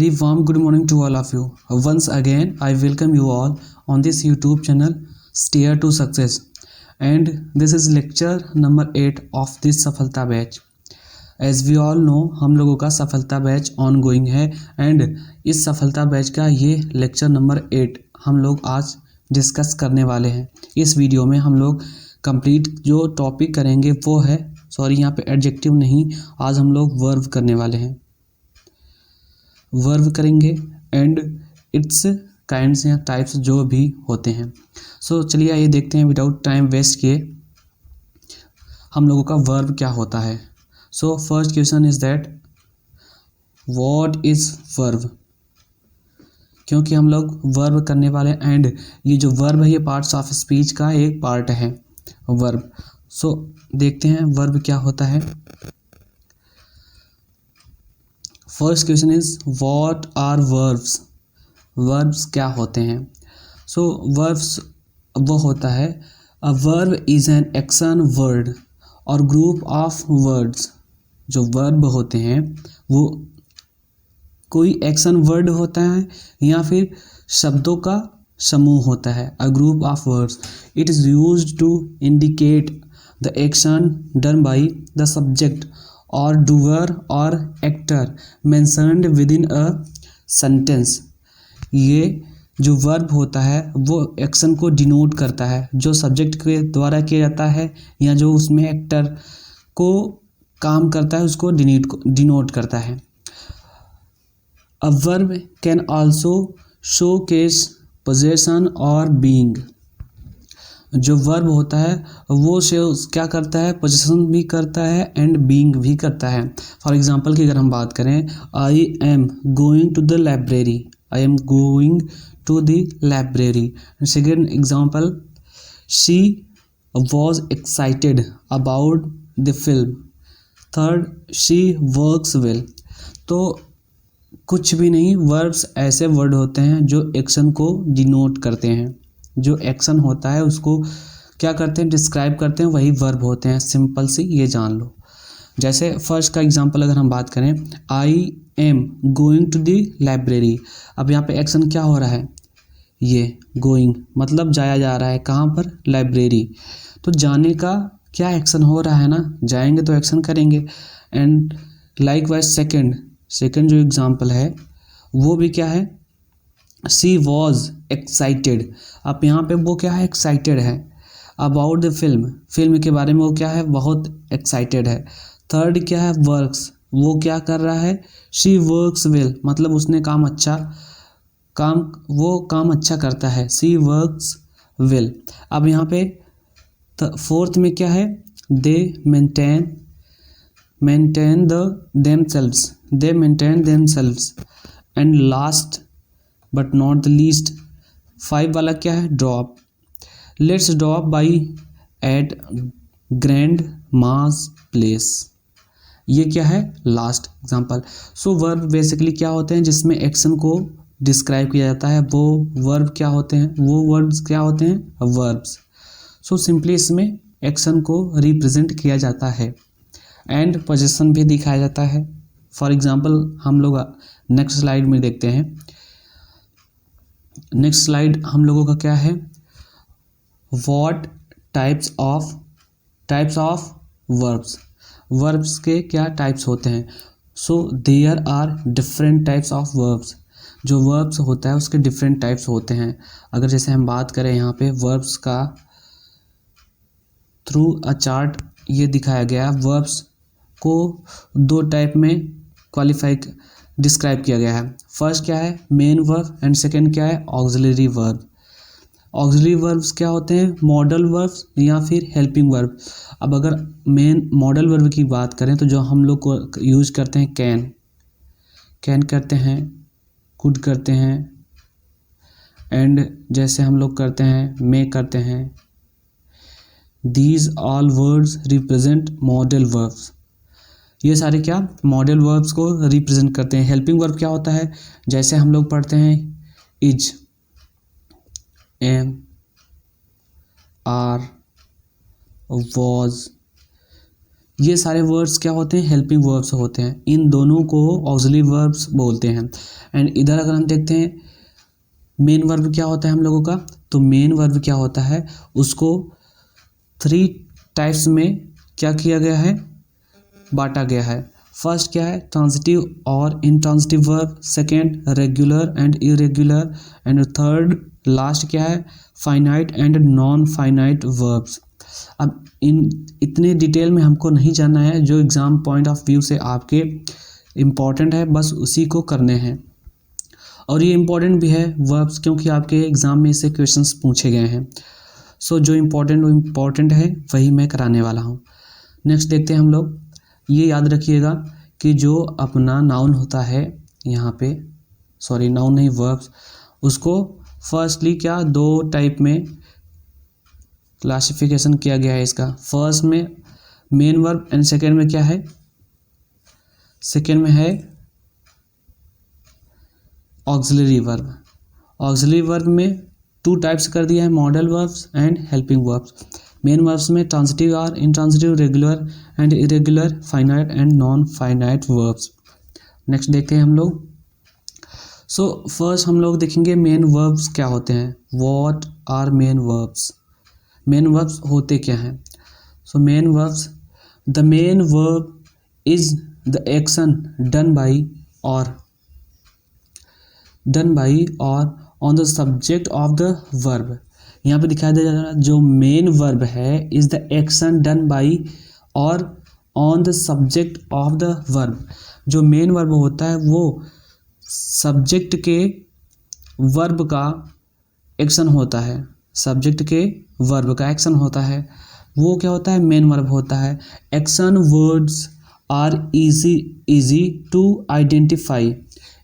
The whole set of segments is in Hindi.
very warm good morning to all of you. Once again, I welcome you all on this YouTube channel, Stair to Success. And this is lecture number 8 of this सफलता batch. As we all know, हम लोगों का सफलता बैच ऑनगोइंग है एंड इस सफलता बैच का ये लेक्चर नंबर 8 हम लोग आज डिस्कस करने वाले हैं. इस वीडियो में हम लोग कंप्लीट जो टॉपिक करेंगे वो है, यहाँ पे एडजेक्टिव नहीं, आज हम लोग वर्ब करने वाले हैं. वर्ब करेंगे एंड इट्स काइंड्स या टाइप्स जो भी होते हैं. चलिए आइए देखते हैं विदाउट टाइम वेस्ट किए हम लोगों का वर्ब क्या होता है. First question is that what is verb, क्योंकि हम लोग वर्ब करने वाले एंड ये जो वर्ब है ये पार्ट्स ऑफ स्पीच का एक पार्ट है वर्ब. देखते हैं वर्ब क्या होता है. First question is what are verbs. Verbs क्या होते हैं. वर्ब्स वो होता है, a verb is an action word और ग्रुप ऑफ वर्ड्स. जो वर्ब होते हैं वो कोई एक्शन वर्ड होता है या फिर शब्दों का समूह होता है. A group of words, it is used to indicate the action done by the subject और डूअर और actor mentioned within a sentence. ये जो वर्ब होता है वो एक्शन को डिनोट करता है जो सब्जेक्ट के द्वारा किया जाता है या जो उसमें एक्टर को काम करता है उसको डिनोट करता है. A verb can also showcase possession और बीइंग. जो वर्ब होता है वो क्या करता है, पोजीशन भी करता है एंड बीइंग भी करता है. फॉर एग्जांपल की अगर हम बात करें, I am going to the library. I am going to the library. Second example, she was excited about the film. Third, she works well. तो कुछ भी नहीं, वर्ब्स ऐसे वर्ड होते हैं जो एक्शन को डिनोट करते हैं. जो एक्शन होता है उसको क्या करते हैं, डिस्क्राइब करते हैं, वही वर्ब होते हैं. सिंपल सी ये जान लो. जैसे फर्स्ट का एग्जांपल अगर हम बात करें, I am going to the library. अब यहाँ पे एक्शन क्या हो रहा है, ये गोइंग मतलब जाया जा रहा है. कहाँ पर, लाइब्रेरी. तो जाने का क्या एक्शन हो रहा है ना, जाएंगे तो एक्शन करेंगे. एंड लाइकवाइज सेकेंड जो एग्जांपल है वो भी क्या है, शी वॉज एक्साइटेड. अब यहाँ पे वो क्या है, एक्साइटेड है. अबाउट द फिल्म के बारे में वो क्या है, बहुत एक्साइटेड है. थर्ड क्या है, वर्क्स, वो क्या कर रहा है, शी वर्क्स वेल मतलब उसने काम अच्छा करता है. She works well. अब यहाँ पे फोर्थ में क्या है, they maintain themselves. And last but not the least 5 वाला क्या है, drop. Let's drop by at grandma's place. ये क्या है, लास्ट एग्जांपल. वर्ब बेसिकली क्या होते हैं जिसमें एक्शन को डिस्क्राइब किया जाता है, वो वर्ब क्या होते हैं, वो वर्ड्स क्या होते हैं, वर्ब्स. सिंपली इसमें एक्शन को रिप्रेजेंट किया जाता है एंड पोजीशन भी दिखाया जाता है. फॉर एग्जांपल हम लोग नेक्स्ट स्लाइड में देखते हैं. नेक्स्ट स्लाइड हम लोगों का क्या है, what types of verbs. Verbs के क्या टाइप्स होते हैं. There are different types of verbs. जो वर्ब्स होता है उसके डिफरेंट टाइप्स होते हैं. अगर जैसे हम बात करें यहाँ पे वर्ब्स का थ्रू अ चार्ट ये दिखाया गया है. वर्ब्स को 2 टाइप में डिस्क्राइब किया गया है. फर्स्ट क्या है, मेन वर्ब एंड सेकंड क्या है, ऑक्सिलरी वर्ब. ऑक्सिलरी वर्ब्स क्या होते हैं, मॉडल वर्ब्स या फिर हेल्पिंग वर्ब. अब अगर मेन मॉडल वर्ब की बात करें तो जो हम लोग को यूज करते हैं, कैन करते हैं, कुड करते हैं एंड जैसे हम लोग करते हैं मे करते हैं. These all words represent modal verbs. ये सारे क्या मॉडल वर्ब्स को रिप्रेजेंट करते हैं. हेल्पिंग वर्ब क्या होता है, जैसे हम लोग पढ़ते हैं इज, एम, आर, वॉज. ये सारे वर्ड्स क्या होते हैं, हेल्पिंग वर्ब्स होते हैं। इन दोनों को ऑक्सिलरी वर्ब्स बोलते हैं। एंड इधर अगर हम देखते हैं मेन वर्ब क्या होता है हम लोगों का, तो मेन वर्ब क्या होता है, उसको 3 टाइप्स में क्या किया गया है, बांटा गया है। फर्स्ट क्या है, ट्रांजिटिव और intransitive verb, second regular and irregular, and third last क्या है, finite and non finite verbs. अब इन इतने डिटेल में हमको नहीं जानना है, जो एग्ज़ाम पॉइंट ऑफ व्यू से आपके इम्पॉर्टेंट है बस उसी को करने हैं। और ये इम्पॉर्टेंट भी है वर्ब्स, क्योंकि आपके एग्ज़ाम में इससे क्वेश्चंस पूछे गए हैं। सो जो इम्पॉर्टेंट है वही मैं कराने वाला हूँ। नेक्स्ट देखते हैं हम लोग। ये याद रखिएगा कि जो अपना नाउन होता है यहाँ पे, सॉरी नाउन नहीं वर्ब्स, उसको फर्स्टली क्या 2 टाइप में क्लासिफिकेशन किया गया है इसका। फर्स्ट में मेन वर्ब एंड सेकेंड में क्या है, सेकेंड में है ऑक्सिलरी वर्ब। ऑक्सिलरी वर्ब में 2 टाइप्स कर दिया है, modal verbs and helping verbs. Main verbs में ट्रांजिटिव और intransitive, regular and irregular, finite and non finite verbs. Next देखते हैं हम लोग। सो फर्स्ट हम लोग देखेंगे मेन वर्ब्स क्या होते हैं। What are main verbs, main verbs होते क्या हैं। So main verbs, the main verb is the action done by or on the subject of the verb. यहाँ पे दिखाई दे रहा है जो मेन वर्ब है is the action done by or on the subject of the verb. जो मेन वर्ब होता है वो सब्जेक्ट के वर्ब का एक्शन होता है, सब्जेक्ट के वर्ब का एक्शन होता है, वो क्या होता है, मेन वर्ब होता है। Action words are easy to identify.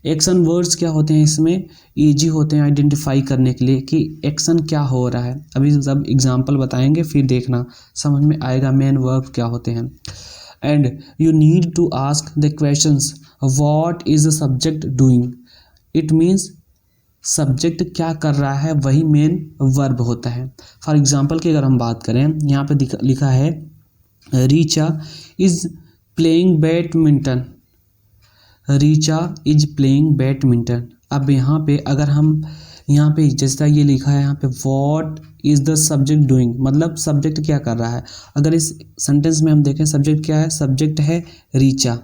Action words क्या होते हैं, इसमें इजी होते हैं आइडेंटिफाई करने के लिए कि एक्शन क्या हो रहा है। अभी सब एग्जांपल बताएंगे फिर देखना समझ में आएगा मेन वर्ब क्या होते हैं। And you need to ask the questions what is the subject doing. It means subject क्या कर रहा है वही मेन वर्ब होता है। फॉर एग्जांपल की अगर हम बात करें, यहाँ पे लिखा है Richa is playing badminton, Richa is playing badminton. अब यहाँ पे अगर हम यहाँ पे जैसा ये लिखा है यहाँ पे what is the subject doing, मतलब सब्जेक्ट क्या कर रहा है। अगर इस सेंटेंस में हम देखें सब्जेक्ट क्या है, सब्जेक्ट है रीचा।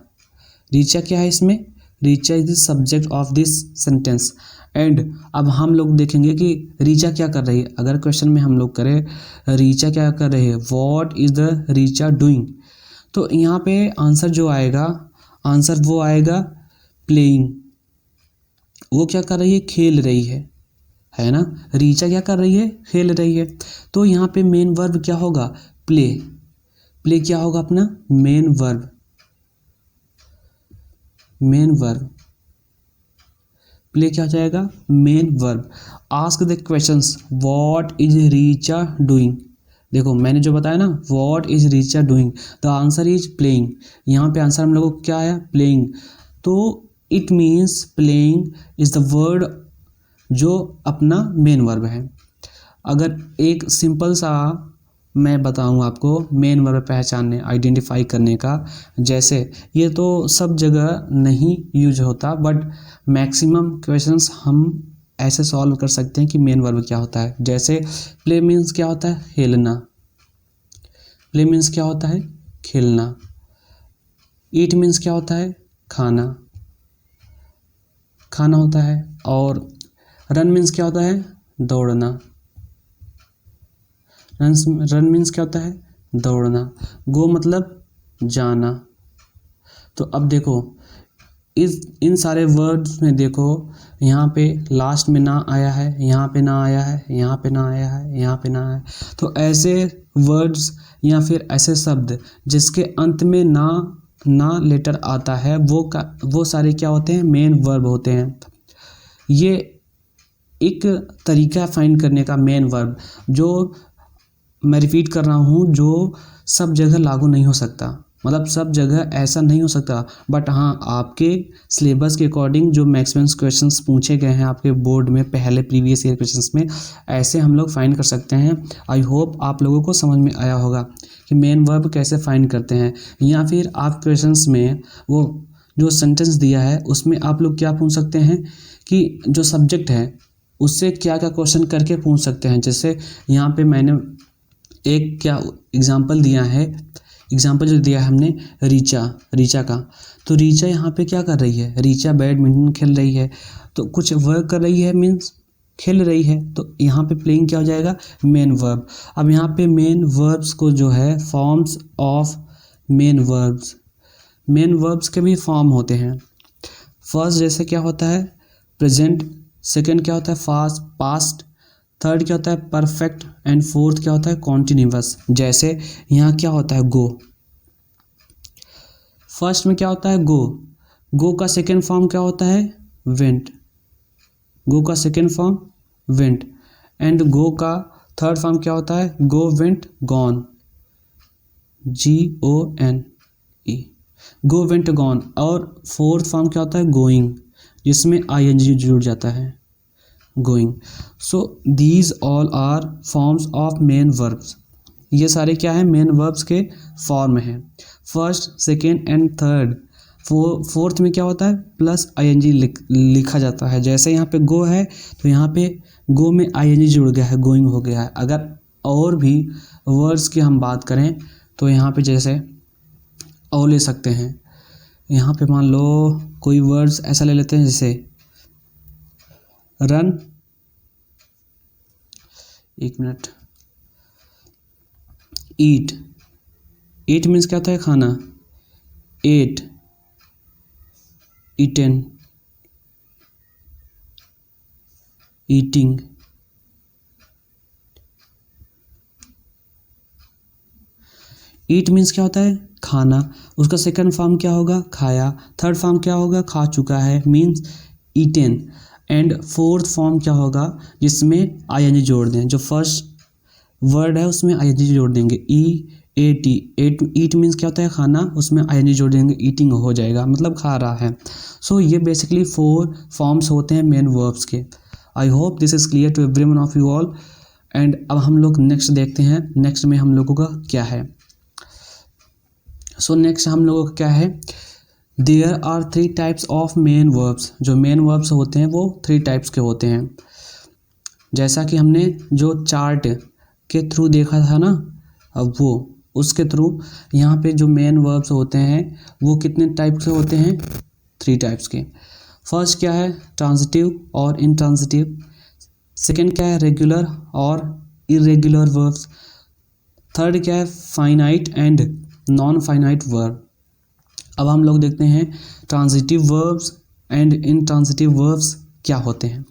रीचा क्या है इसमें, Richa is the subject of this sentence. And अब हम लोग देखेंगे कि रीचा क्या कर रही है। अगर क्वेश्चन में हम लोग करें रीचा क्या कर रही है, what is the Richa doing, तो यहाँ पे आंसर जो आएगा, आंसर वो आएगा प्लेइंग। वो क्या कर रही है, खेल रही है ना। रीचा क्या कर रही है, खेल रही है। तो यहाँ पे मेन वर्ब क्या होगा, प्ले। प्ले क्या होगा अपना main verb, main verb. Play क्या हो जाएगा, main verb. Ask the questions what is Richa doing. देखो मैंने जो बताया ना what is Richa doing, the answer is playing. यहाँ पे आंसर हम लोगों को क्या आया, प्लेइंग। तो it means playing is the word जो अपना मेन वर्ब है। अगर एक सिंपल सा मैं बताऊँ आपको मेन वर्ब पहचानने आइडेंटिफाई करने का, जैसे ये तो सब जगह नहीं यूज होता बट मैक्सिमम क्वेश्चंस हम ऐसे सॉल्व कर सकते हैं कि मेन वर्ब क्या होता है। जैसे प्ले मीन्स क्या होता है, खेलना। प्ले मीन्स क्या होता है, खेलना। ईट मीन्स क्या होता है, खाना, खाना होता है। और रन मीन्स क्या होता है, दौड़ना। रन मीन्स क्या होता है, दौड़ना। गो मतलब जाना। तो अब देखो इन सारे वर्ड्स में देखो यहाँ पे लास्ट में ना आया है, यहाँ पे ना आया है, यहाँ पे ना आया है, यहाँ पे ना आया है। तो ऐसे वर्ड्स या फिर ऐसे शब्द जिसके अंत में ना लेटर आता है वो सारे क्या होते हैं, मेन वर्ब होते हैं। ये एक तरीका फाइंड करने का मेन वर्ब, जो मैं रिपीट कर रहा हूँ, जो सब जगह लागू नहीं हो सकता। मतलब सब जगह ऐसा नहीं हो सकता, बट हाँ आपके सिलेबस के अकॉर्डिंग जो मैक्सिमम क्वेश्चंस पूछे गए हैं आपके बोर्ड में पहले प्रीवियस ईयर क्वेश्चंस में, ऐसे हम लोग फाइंड कर सकते हैं। आई होप आप लोगों को समझ में आया होगा कि मेन वर्ब कैसे फाइंड करते हैं। या फिर आप क्वेश्चंस में वो जो सेंटेंस दिया है उसमें आप लोग क्या पूछ सकते हैं कि जो सब्जेक्ट है उससे क्या क्या क्वेश्चन करके पूछ सकते हैं। जैसे यहाँ पे मैंने एक क्या एग्जांपल दिया है, एग्जांपल जो दिया है हमने रीचा का, तो रीचा यहाँ पे क्या कर रही है, रीचा बैडमिंटन खेल रही है, तो कुछ वर्क कर रही है मीन्स खेल रही है, तो यहाँ पे प्लेइंग क्या हो जाएगा, मेन वर्ब। अब यहाँ पे मेन वर्ब्स को जो है फॉर्म्स ऑफ मेन वर्ब्स के भी फॉर्म होते हैं। फर्स्ट जैसे क्या होता है प्रेजेंट, सेकंड क्या होता है पास्ट, थर्ड क्या होता है परफेक्ट एंड फोर्थ क्या होता है कॉन्टिन्यूअस। जैसे यहाँ क्या होता है गो, फर्स्ट में क्या होता है गो का सेकेंड फॉर्म क्या होता है वेंट, गो का second form went, and go का थर्ड फॉर्म क्या होता है go went gone, GONE, go went gone. और फोर्थ फॉर्म क्या होता है गोइंग, जिसमें ING जुड़ जाता है going. So these all are forms of main verbs. ये सारे क्या है मेन वर्ब्स के फॉर्म हैं। First second and third, fourth में क्या होता है प्लस ING लिखा जाता है। जैसे यहाँ पे गो है तो यहाँ पे गो में ING जुड़ गया है, गोइंग हो गया है। अगर और भी वर्ड्स की हम बात करें तो यहाँ पे जैसे और ले सकते हैं, यहाँ पे मान लो कोई वर्ड्स ऐसा ले लेते हैं जैसे रन, एक मिनट, ईट मीन्स क्या होता है खाना, एट, ईटन, ईटिंग, ईट मीन्स क्या होता है खाना, उसका सेकंड फॉर्म क्या होगा खाया, थर्ड फॉर्म क्या होगा खा चुका है means eaten, and fourth form क्या होगा जिसमें ING जोड़ दें, जो फर्स्ट वर्ड है उसमें ING जोड़ देंगे EAT, ईट मीन्स क्या होता है खाना, उसमें ING जोड़ देंगे ईटिंग हो जाएगा, मतलब खा रहा है। सो ये बेसिकली 4 फॉर्म्स होते हैं मेन वर्ब्स के। I hope this is clear to everyone of you all. And अब हम लोग नेक्स्ट देखते हैं, नेक्स्ट में हम लोगों का क्या है। सो नेक्स्ट हम लोगों का क्या है, there are 3 types of main verbs. जो मेन वर्ब्स होते हैं वो 3 टाइप्स के होते हैं। जैसा कि हमने जो चार्ट के थ्रू देखा था ना, अब वो उसके थ्रू यहाँ पे जो मेन वर्ब्स होते हैं वो कितने टाइप के होते हैं 3 टाइप्स के। फर्स्ट क्या है ट्रांजिटिव और इंट्रांजिटिव, सेकंड क्या है रेगुलर और इरेगुलर वर्ब्स, थर्ड क्या है finite and non finite verb. अब हम लोग देखते हैं transitive verbs and intransitive verbs क्या होते हैं।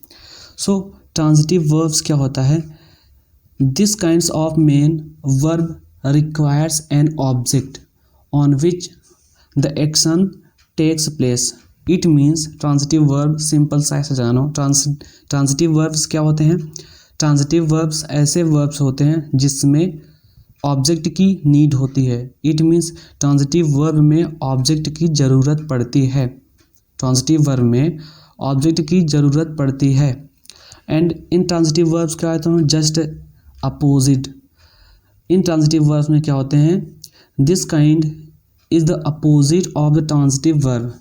सो ट्रांजिटिव वर्ब्स क्या होता है, this kinds of main verb requires an object on which the action takes place. It means transitive verb simple सा ऐसे जानो। ट्रांजिटिव वर्ब्स क्या होते हैं, ट्रांजिटिव वर्ब्स ऐसे वर्ब्स होते हैं जिसमें ऑब्जेक्ट की नीड होती है। इट मीन्स ट्रांजिटिव वर्ब में ऑब्जेक्ट की ज़रूरत पड़ती है, ट्रांजिटिव वर्ब में ऑब्जेक्ट की ज़रूरत पड़ती है। एंड इन ट्रांजिटिव वर्ब्स क्या होते हैं जस्ट अपोजिट। इन ट्रांजिटिव वर्ब्स में क्या होते हैं, this kind is the opposite of the transitive verb,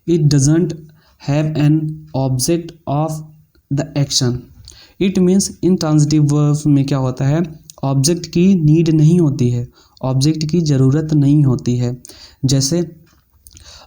it doesn't have an object of the action. It means in transitive verbs में क्या होता है ऑब्जेक्ट की नीड नहीं होती है, ऑब्जेक्ट की ज़रूरत नहीं होती है। जैसे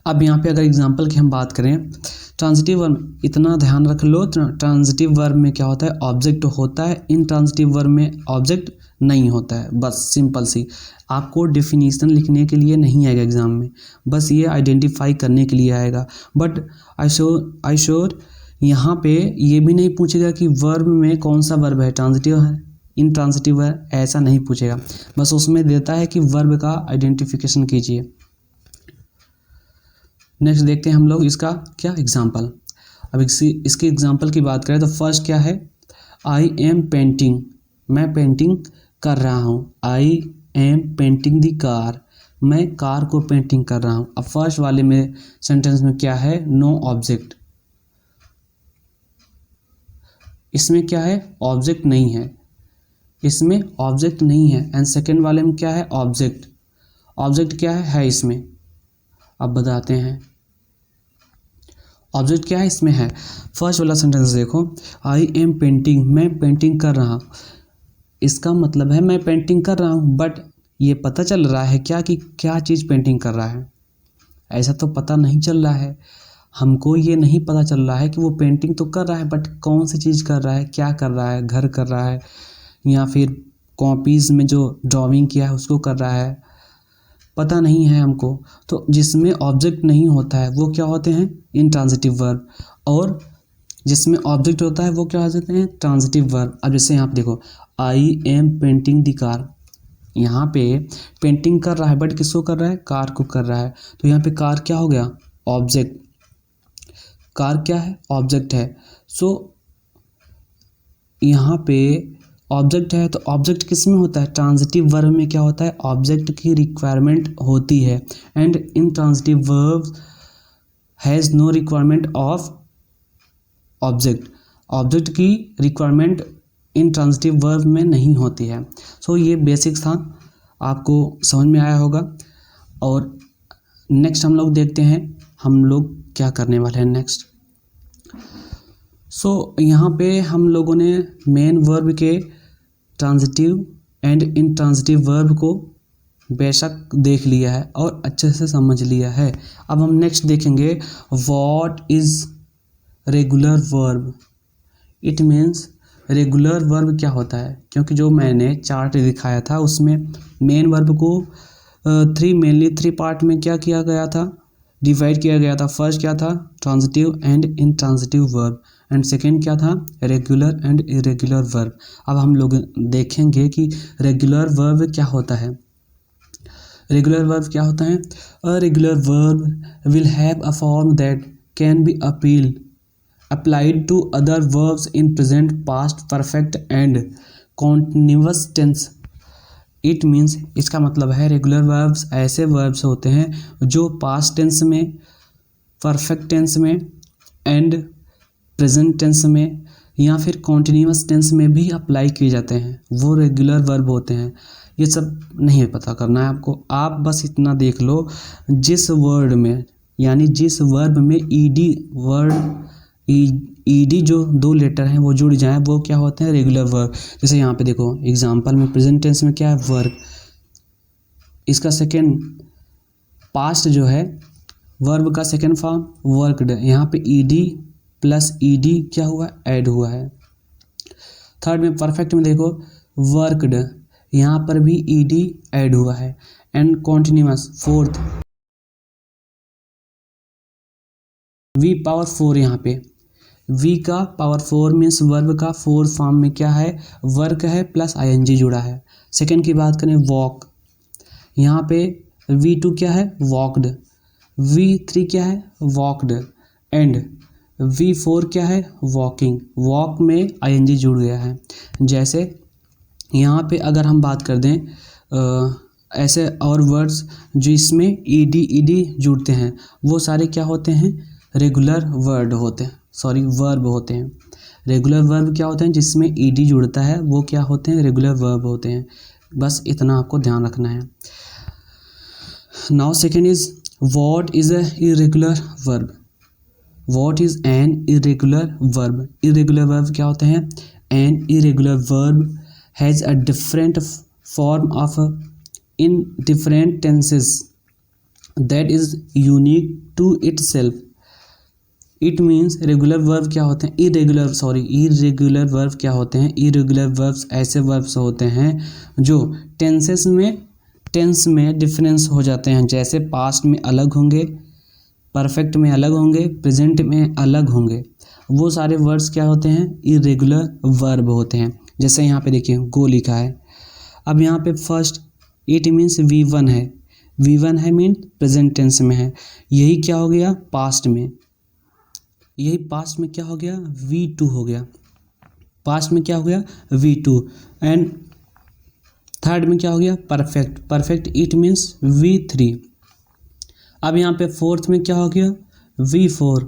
अब यहाँ पे अगर एग्जांपल की हम बात करें ट्रांजिटिव वर्ब, इतना ध्यान रख लो ट्रांजिटिव वर्ब में क्या होता है ऑब्जेक्ट होता है, इन ट्रांजिटिव वर्ब में ऑब्जेक्ट नहीं होता है। बस सिंपल सी, आपको डेफिनेशन लिखने के लिए नहीं आएगा एग्जाम में, बस ये आइडेंटिफाई करने के लिए आएगा। बट आई श्योर यहाँ पे ये भी नहीं पूछेगा कि वर्ब में कौन सा वर्ब है, ट्रांजिटिव है इंट्रांजिटिव है, ऐसा नहीं पूछेगा, बस उसमें देता है कि वर्ब का आइडेंटिफिकेशन कीजिए। नेक्स्ट देखते हैं हम लोग इसका क्या एग्जांपल। अब इसके एग्जांपल की बात करें तो फर्स्ट क्या है आई एम पेंटिंग, मैं पेंटिंग कर रहा हूँ। I am painting the car, मैं कार को पेंटिंग कर रहा हूँ। अब फर्स्ट वाले में सेंटेंस में क्या है, नो ऑब्जेक्ट, इसमें क्या है, ऑब्जेक्ट नहीं है, इसमें ऑब्जेक्ट नहीं है। एंड सेकेंड वाले में क्या है, ऑब्जेक्ट, ऑब्जेक्ट क्या है इसमें। अब बताते हैं ऑब्जेक्ट क्या है इसमें है। फर्स्ट वाला सेंटेंस देखो, आई एम पेंटिंग, मैं पेंटिंग कर रहा हूँ। इसका मतलब है मैं पेंटिंग कर रहा हूँ, बट ये पता चल रहा है क्या कि क्या चीज़ पेंटिंग कर रहा है, ऐसा तो पता नहीं चल रहा है। हमको ये नहीं पता चल रहा है कि वो पेंटिंग तो कर रहा है, बट कौन सी चीज़ कर रहा है, क्या कर रहा है, घर कर रहा है या फिर कॉपीज़ में जो ड्राइंग किया है उसको कर रहा है, पता नहीं है हमको। तो जिसमें ऑब्जेक्ट नहीं होता है वो क्या होते हैं, इंट्रांजिटिव वर्ब, और जिसमें ऑब्जेक्ट होता है वो क्या होते हैं, ट्रांजिटिव वर्ब। अब जैसे यहाँ पे देखो, I am painting the car, यहाँ पे पेंटिंग कर रहा है बट किसको कर रहा है, कार को कर रहा है। तो यहाँ पे कार क्या हो गया, ऑब्जेक्ट, कार क्या है, ऑब्जेक्ट है। सो यहाँ पे ऑब्जेक्ट है, तो ऑब्जेक्ट किस में होता है, ट्रांजिटिव वर्ब में क्या होता है, ऑब्जेक्ट की रिक्वायरमेंट होती है। And intransitive verb has no requirement of object, object की रिक्वायरमेंट इन ट्रांजिटिव वर्ब में नहीं होती है। सो ये बेसिक्स था, आपको समझ में आया होगा। और नेक्स्ट हम लोग देखते हैं हम लोग क्या करने वाले हैं नेक्स्ट। सो यहाँ पे हम लोगों ने मेन वर्ब के ट्रांजिटिव एंड इंट्रांजिटिव वर्ब को बेशक देख लिया है और अच्छे से समझ लिया है। अब हम नेक्स्ट देखेंगे what is regular verb. It means regular verb क्या होता है, क्योंकि जो मैंने चार्ट दिखाया था उसमें मेन वर्ब को मेनली थ्री पार्ट में क्या किया गया था, डिवाइड किया गया था। फर्स्ट क्या था, transitive and intransitive verb, and second क्या था, रेगुलर एंड इरेगुलर वर्ब। अब हम लोग देखेंगे कि रेगुलर वर्ब क्या होता है। रेगुलर वर्ब क्या होता है, a regular verb will have a form that can be applied to other verbs in present, past, perfect and continuous tense. It means, इसका मतलब है रेगुलर वर्ब्स ऐसे वर्ब्स होते हैं जो पास्ट टेंस में, परफेक्ट टेंस में एंड प्रेजेंट टेंस में या फिर कॉन्टिन्यूस टेंस में भी अप्लाई किए जाते हैं, वो रेगुलर वर्ब होते हैं। ये सब नहीं पता करना है आपको, आप बस इतना देख लो, जिस वर्ड में यानी जिस वर्ब में ईडी वर्ड ईडी जो दो लेटर हैं वो जुड़ जाएं वो क्या होते हैं, रेगुलर वर्ब। जैसे यहाँ पे देखो एग्जांपल में प्रेजेंट टेंस में क्या है, वर्क, इसका सेकेंड पास्ट जो है वर्ब का सेकेंड फॉर्म वर्कड, यहाँ पे ईडी प्लस ईडी क्या हुआ, ऐड हुआ है। थर्ड में परफेक्ट में देखो वर्कड, यहाँ पर भी ईडी ऐड हुआ है। And continuous fourth we power 4, यहाँ पे वी का पावर 4 मीन्स वर्ब का फोर्थ फॉर्म में क्या है, वर्क है प्लस आईएनजी जुड़ा है। सेकेंड की बात करें वॉक, यहाँ पे V2 क्या है, वॉकड, V3 क्या है, वॉकड एंड V4 क्या है, वॉकिंग, वॉक में आईएनजी जुड़ गया है। जैसे यहाँ पे अगर हम बात कर दें ऐसे और वर्ड्स जिसमें ईडी जुड़ते हैं वो सारे क्या होते हैं, रेगुलर वर्ड होते हैं, वर्ब होते हैं। रेगुलर वर्ब क्या होते हैं, जिसमें ईडी जुड़ता है वो क्या होते हैं, रेगुलर वर्ब होते हैं। बस इतना आपको ध्यान रखना है। Now second is what is a irregular verb. What is an irregular verb. Irregular verb क्या होते हैं, an irregular verb has a different form of in different tenses that is unique to itself. It means regular verb क्या होते हैं, इरेगुलर वर्ब क्या होते हैं, इरेगुलर वर्ब्स ऐसे वर्ब्स होते हैं जो टेंस में डिफरेंस हो जाते हैं। जैसे पास्ट में अलग होंगे, परफेक्ट में अलग होंगे, प्रेजेंट में अलग होंगे, वो सारे वर्ड्स क्या होते हैं, इरेगुलर वर्ब होते हैं। जैसे यहाँ पे देखिए गो लिखा है, अब यहाँ पे फर्स्ट इट मीन्स V1 है, V1 है मीन प्रेजेंट टेंस में है, यही क्या हो गया पास्ट में, यही पास्ट में क्या हो गया, V2 हो गया, पास्ट में क्या हो गया V2। एंड थर्ड में क्या हो गया, perfect, perfect it means V3। अब यहाँ पे फोर्थ में क्या हो गया, V4,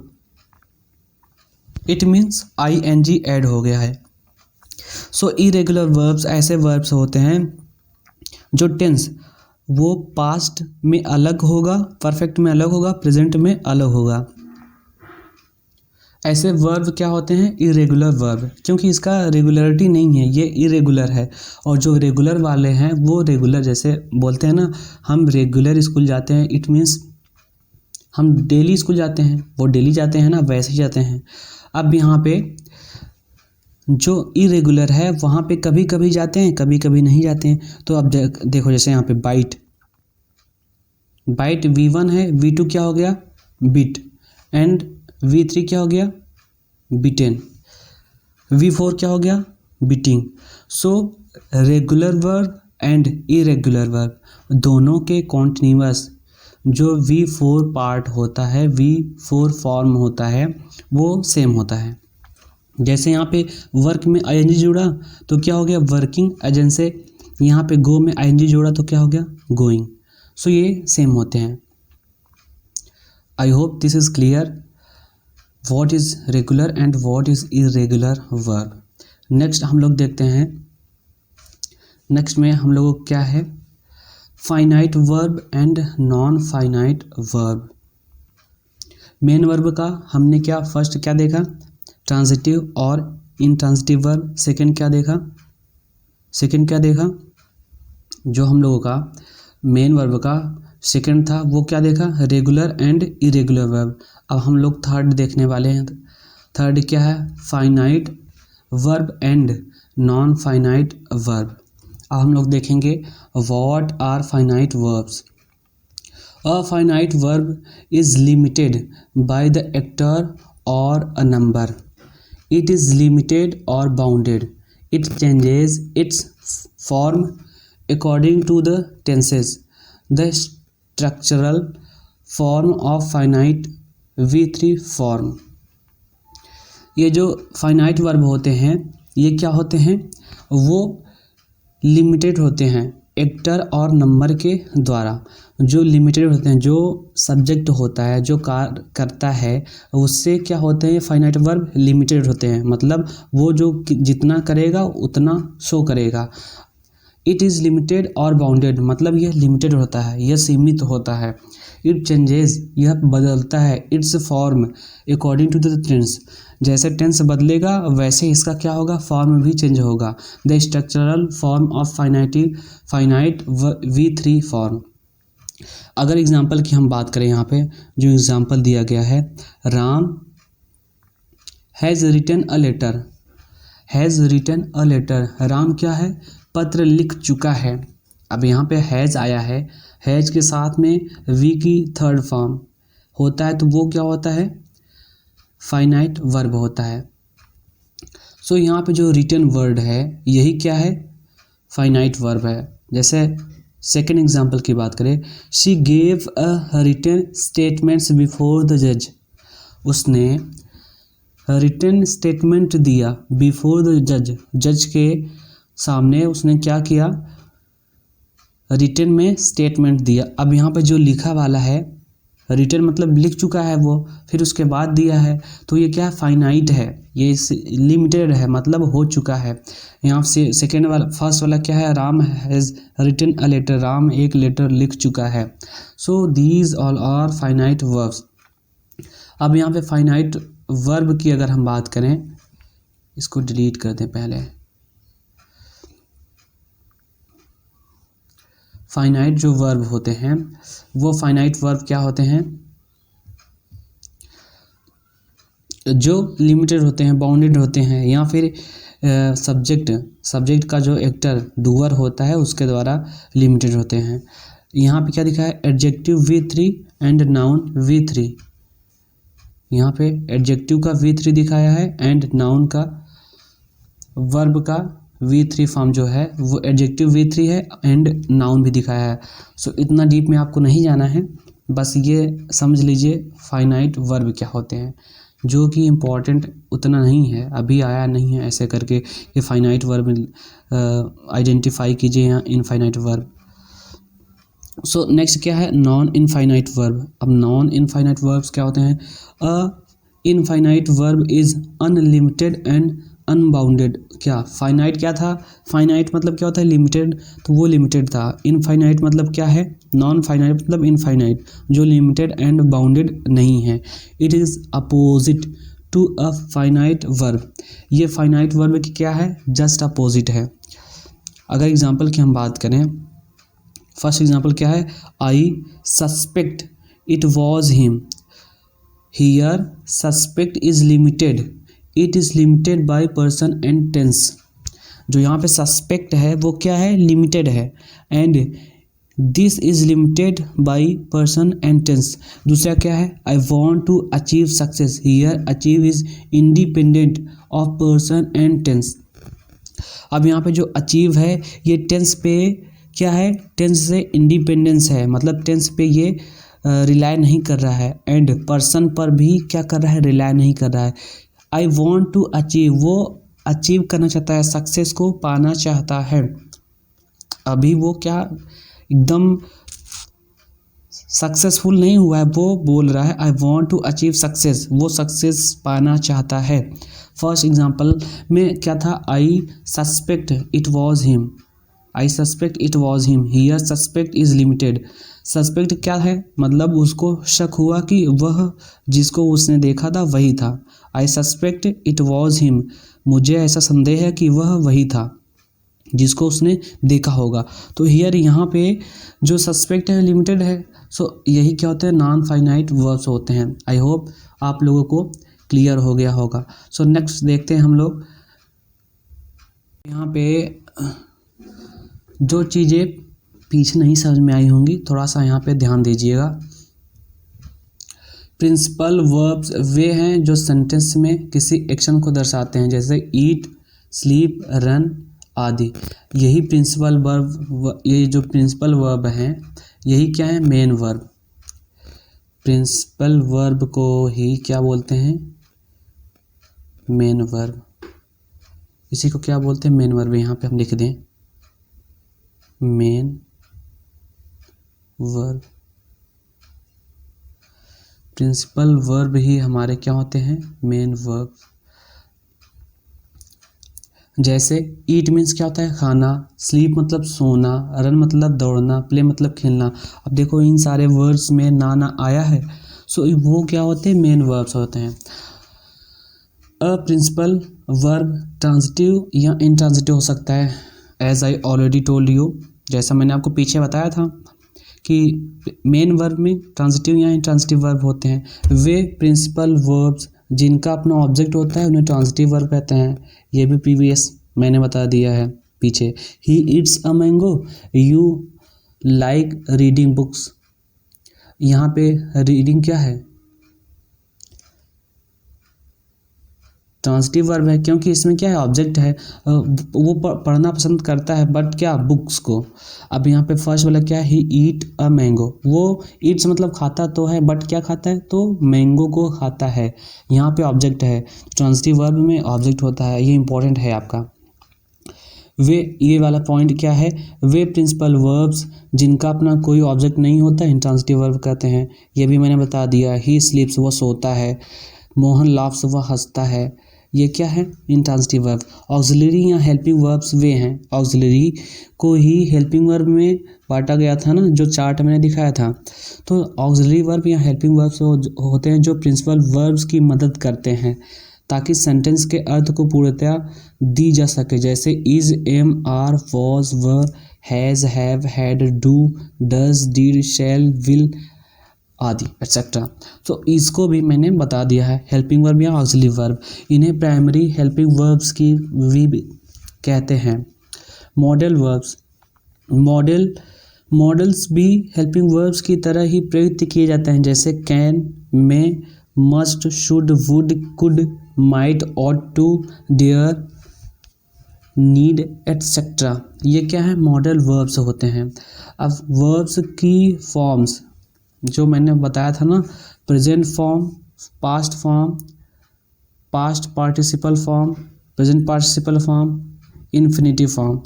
it means ING add हो गया है। सो इरेगुलर वर्ब्स ऐसे वर्ब्स होते हैं जो टेंस वो पास्ट में अलग होगा, परफेक्ट में अलग होगा, प्रेजेंट में अलग होगा। ऐसे वर्ब क्या होते हैं, इरेगुलर वर्ब, क्योंकि इसका रेगुलरिटी नहीं है, ये इरेगुलर है। और जो रेगुलर वाले हैं वो रेगुलर, जैसे बोलते हैं ना हम रेगुलर स्कूल जाते हैं, इट मीन्स हम डेली स्कूल जाते हैं, वो डेली जाते हैं ना, वैसे ही जाते हैं। अब यहाँ पे जो इरेगुलर है वहाँ पे कभी कभी जाते हैं, कभी कभी नहीं जाते हैं। तो अब देखो, जैसे यहाँ पे बाइट, बाइट V1 है, V2 क्या हो गया, बिट, एंड V3 क्या हो गया, बिटेन, V4 क्या हो गया, beating. So regular verb and irregular verb दोनों के कॉन्टिन्यूअस जो V4 पार्ट होता है, V4 फॉर्म होता है, वो सेम होता है। जैसे यहाँ पे वर्क में ING जुड़ा तो क्या हो गया, वर्किंग, एजेंट से यहाँ पे गो में ING जोड़ा तो क्या हो गया, गोइंग। सो ये सेम होते हैं। आई hope this is clear what is regular and what is irregular verb. Next हम लोग देखते हैं, नेक्स्ट में हम लोगों को क्या है, finite verb and non finite verb. Main verb का हमने क्या फर्स्ट क्या देखा, ट्रांजिटिव और इंट्रांजिटिव वर्ब। सेकंड क्या देखा, सेकंड क्या देखा, जो हम लोगों का मेन वर्ब का सेकंड था वो क्या देखा, रेगुलर एंड इरेगुलर वर्ब। अब हम लोग थर्ड देखने वाले हैं। थर्ड क्या है, finite verb and non finite verb. अब हम लोग देखेंगे what are finite verbs. A finite verb is limited by the actor or a number. It is limited or bounded. It changes its form according to the tenses. The structural form of finite V3 form. ये जो फाइनाइट वर्ब होते हैं ये क्या होते हैं, वो लिमिटेड होते हैं एक्टर और नंबर के द्वारा। जो लिमिटेड होते हैं, जो सब्जेक्ट होता है, जो कार्य करता है, उससे क्या होते हैं, फाइनाइट वर्ब लिमिटेड होते हैं, मतलब वो जो जितना करेगा उतना शो करेगा। इट इज़ लिमिटेड और बाउंडेड, मतलब यह लिमिटेड होता है, यह सीमित होता है। इट चेंजेस, यह बदलता है, its form according to the tense, जैसे टेंस बदलेगा वैसे इसका क्या होगा, फॉर्म भी चेंज होगा। The structural form of finite V3 form. अगर एग्जाम्पल की हम बात करें, यहाँ पे जो एग्जाम्पल दिया गया है, Ram has written a letter, has written a letter, Ram क्या है, पत्र लिख चुका है। अब यहाँ पे हैज़ आया है, हैज़ के साथ में वी की थर्ड फॉर्म होता है तो वो क्या होता है, फाइनाइट वर्ब होता है। सो यहाँ पे जो रिटन वर्ड है यही क्या है, फाइनाइट वर्ब है। जैसे सेकेंड एग्जाम्पल की बात करें, she gave a written statements before the जज, उसने रिटन स्टेटमेंट दिया बिफोर द जज, जज के सामने उसने क्या किया, रिटन में स्टेटमेंट दिया। अब यहाँ पे जो लिखा वाला है, रिटन मतलब लिख चुका है वो, फिर उसके बाद दिया है, तो ये क्या है, फाइनाइट है, ये लिमिटेड है, मतलब हो चुका है। यहाँ से सेकेंड वाला, फर्स्ट वाला क्या है, Ram has written a letter, Ram एक लेटर लिख चुका है। So these all are finite verbs. अब यहाँ पे फाइनाइट वर्ब की अगर हम बात करें, इसको डिलीट कर दें पहले। फाइनाइट जो वर्ब होते हैं वो फाइनाइट वर्ब क्या होते हैं, जो लिमिटेड होते हैं, बाउंडेड होते हैं, या फिर सब्जेक्ट का जो एक्टर डूअर होता है उसके द्वारा लिमिटेड होते हैं। यहाँ पे क्या दिखा है, adjective V3 and noun V3। यहाँ पे एडजेक्टिव का V3 दिखाया है एंड नाउन का, वर्ब का V3 फॉर्म जो है वो एडजेक्टिव V3 है एंड नाउन भी दिखाया है। सो इतना डीप में आपको नहीं जाना है, बस ये समझ लीजिए फाइनाइट वर्ब क्या होते हैं, जो कि इम्पॉर्टेंट उतना नहीं है, अभी आया नहीं है ऐसे करके ये फाइनाइट वर्ब आइडेंटिफाई कीजिए यहाँ इनफाइनाइट वर्ब। सो नेक्स्ट क्या है, नॉन इनफाइनाइट वर्ब। अब नॉन इनफाइनाइट वर्ब्स क्या होते हैं, अ infinite verb is unlimited and unbounded. क्या फाइनाइट क्या था, फाइनाइट मतलब क्या होता है लिमिटेड, तो वो लिमिटेड था। इनफाइनाइट मतलब क्या है, नॉन फाइनाइट मतलब इनफाइनाइट, जो लिमिटेड एंड बाउंडेड नहीं है। It is opposite to a finite verb. ये फाइनाइट वर्ब की क्या है, जस्ट अपोजिट है। अगर एग्जाम्पल की हम बात करें, फर्स्ट एग्जाम्पल क्या है, I suspect it was him. Here suspect is limited, it is limited by person and tense. जो यहाँ पे सस्पेक्ट है वो क्या है, लिमिटेड है, and this is limited by person and tense. दूसरा क्या है, I want to achieve success. Here achieve is independent of person and tense. अब यहाँ पे जो अचीव है ये टेंस पे क्या है, टेंस से इंडिपेंडेंस है, मतलब टेंस पे ये रिलाई नहीं कर रहा है, एंड पर्सन पर भी क्या कर रहा है, रिलाई नहीं कर रहा है। आई वॉन्ट टू अचीव, वो अचीव करना चाहता है, सक्सेस को पाना चाहता है। अभी वो क्या एकदम सक्सेसफुल नहीं हुआ है, वो बोल रहा है I want to achieve success, वो सक्सेस पाना चाहता है। फर्स्ट एग्जाम्पल में क्या था, I suspect it was him. I suspect it was him. Here suspect is limited. Suspect क्या है, मतलब उसको शक हुआ कि वह जिसको उसने देखा था वही था। I suspect it was him, मुझे ऐसा संदेह है कि वह वही था जिसको उसने देखा होगा। तो हियर यहाँ पे जो सस्पेक्ट है लिमिटेड है। सो यही क्या होते हैं, नॉन फाइनाइट वर्ब्स होते हैं। आई होप आप लोगों को क्लियर हो गया होगा। सो नेक्स्ट देखते हैं हम लोग, यहाँ पे जो चीज़ें पीछे नहीं समझ में आई होंगी थोड़ा सा यहाँ पे ध्यान दीजिएगा। प्रिंसिपल वर्ब्स वे हैं जो सेंटेंस में किसी एक्शन को दर्शाते हैं, जैसे ईट, स्लीप, रन आदि। यही प्रिंसिपल वर्ब, ये जो प्रिंसिपल वर्ब हैं यही क्या है, मेन वर्ब। प्रिंसिपल वर्ब को ही क्या बोलते हैं, मेन वर्ब। इसी को क्या बोलते हैं, मेन वर्ब। यहाँ पे हम लिख दें मेन वर्ब। प्रिंसिपल वर्ब ही हमारे क्या होते हैं, मेन वर्ब। जैसे ईट मीन्स क्या होता है, खाना, स्लीप मतलब सोना, रन मतलब दौड़ना, प्ले मतलब खेलना। अब देखो इन सारे वर्ड्स में ना आया है, सो वो क्या होते हैं, मेन वर्ब्स होते हैं। अ प्रिंसिपल वर्ब ट्रांजिटिव या इंट्रांजिटिव हो सकता है, as I already told you, जैसा मैंने आपको पीछे बताया था कि मेन वर्ब में ट्रांजिटिव या इंट्रांजिटिव वर्ब होते हैं। वे प्रिंसिपल वर्ब्स जिनका अपना ऑब्जेक्ट होता है उन्हें ट्रांजिटिव वर्ब कहते हैं। ये भी प्रीवियस मैंने बता दिया है पीछे। He eats a mango, you like reading books. यहाँ पे रीडिंग क्या है, ट्रांजिटिव वर्ब है, क्योंकि इसमें क्या है, ऑब्जेक्ट है, वो पढ़ना पसंद करता है, बट क्या, बुक्स को। अब यहाँ पे फर्स्ट वाला क्या है, ही ईट अ मैंगो। वो ईट्स मतलब खाता तो है, बट क्या खाता है, तो मैंगो को खाता है। यहाँ पे ऑब्जेक्ट है, ट्रांजिटिव वर्ब में ऑब्जेक्ट होता है, ये इंपॉर्टेंट है आपका। वे, ये वाला पॉइंट क्या है, वे प्रिंसिपल वर्ब्स जिनका अपना कोई ऑब्जेक्ट नहीं होता इंट्रांजिटिव वर्ब कहते हैं। ये भी मैंने बता दिया। ही स्लीप्स, वो सोता है। मोहन लाफ्स, वह हंसता है। ये क्या है, इंट्रांजिटिव वर्ब। ऑक्सिलरी या हेल्पिंग वर्ब्स वे हैं, ऑक्सिलरी को ही हेल्पिंग वर्ब में बांटा गया था ना, जो चार्ट मैंने दिखाया था। तो ऑक्सिलरी वर्ब या हेल्पिंग वर्ब्स होते हैं जो प्रिंसिपल वर्ब्स की मदद करते हैं ताकि सेंटेंस के अर्थ को पूर्णतया दी जा सके, जैसे is, am, are, was, were, has, have, had, do, does, did, shall, will आदि एक्सेट्रा। तो इसको भी मैंने बता दिया है, हेल्पिंग वर्ब या ऑक्सिलरी वर्ब। इन्हें प्राइमरी हेल्पिंग वर्ब्स की भी कहते हैं। मॉडल वर्ब्स, मॉडल्स भी हेल्पिंग वर्ब्स की तरह ही प्रयुक्त किए जाते हैं, जैसे can, may, must, should, would, could, might, ought to, dare, need etcetera. ये क्या है, मॉडल वर्ब्स होते हैं। अब वर्ब्स की फॉर्म्स जो मैंने बताया था ना, present form, past form, past participle form, present participle form, infinitive form.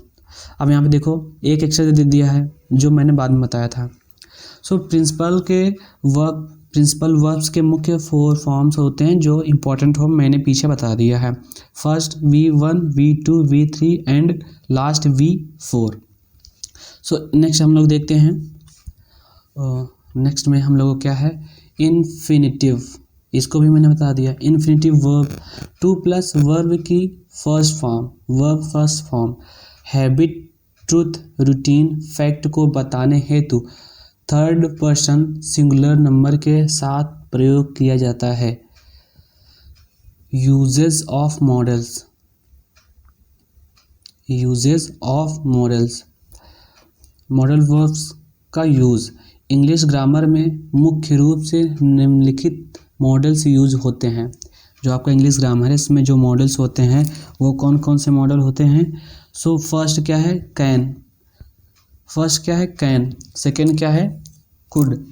अब यहाँ पे देखो एक एक्स्ट्रा दे दिया है जो मैंने बाद में बताया था। सो प्रिंसिपल वर्ब्स के मुख्य 4 फॉर्म्स होते हैं जो इम्पोर्टेंट हो, मैंने पीछे बता दिया है। First V1, V2, V3 and last V4। So next हम लोग देखते हैं, नेक्स्ट में हम लोगों को क्या है, इन्फिनिटिव। इसको भी मैंने बता दिया। इन्फिनिटिव वर्ब 2 प्लस वर्ब की first form, habit, truth, routine, fact को बताने हेतु थर्ड पर्सन सिंगुलर नंबर के साथ प्रयोग किया जाता है। Uses of models, modal verbs का यूज़। इंग्लिश ग्रामर में मुख्य रूप से निम्नलिखित मॉडल्स यूज होते हैं। जो आपका इंग्लिश ग्रामर है इसमें जो मॉडल्स होते हैं वो कौन कौन से मॉडल होते हैं। सो फर्स्ट क्या है, कैन। सेकेंड क्या है, could,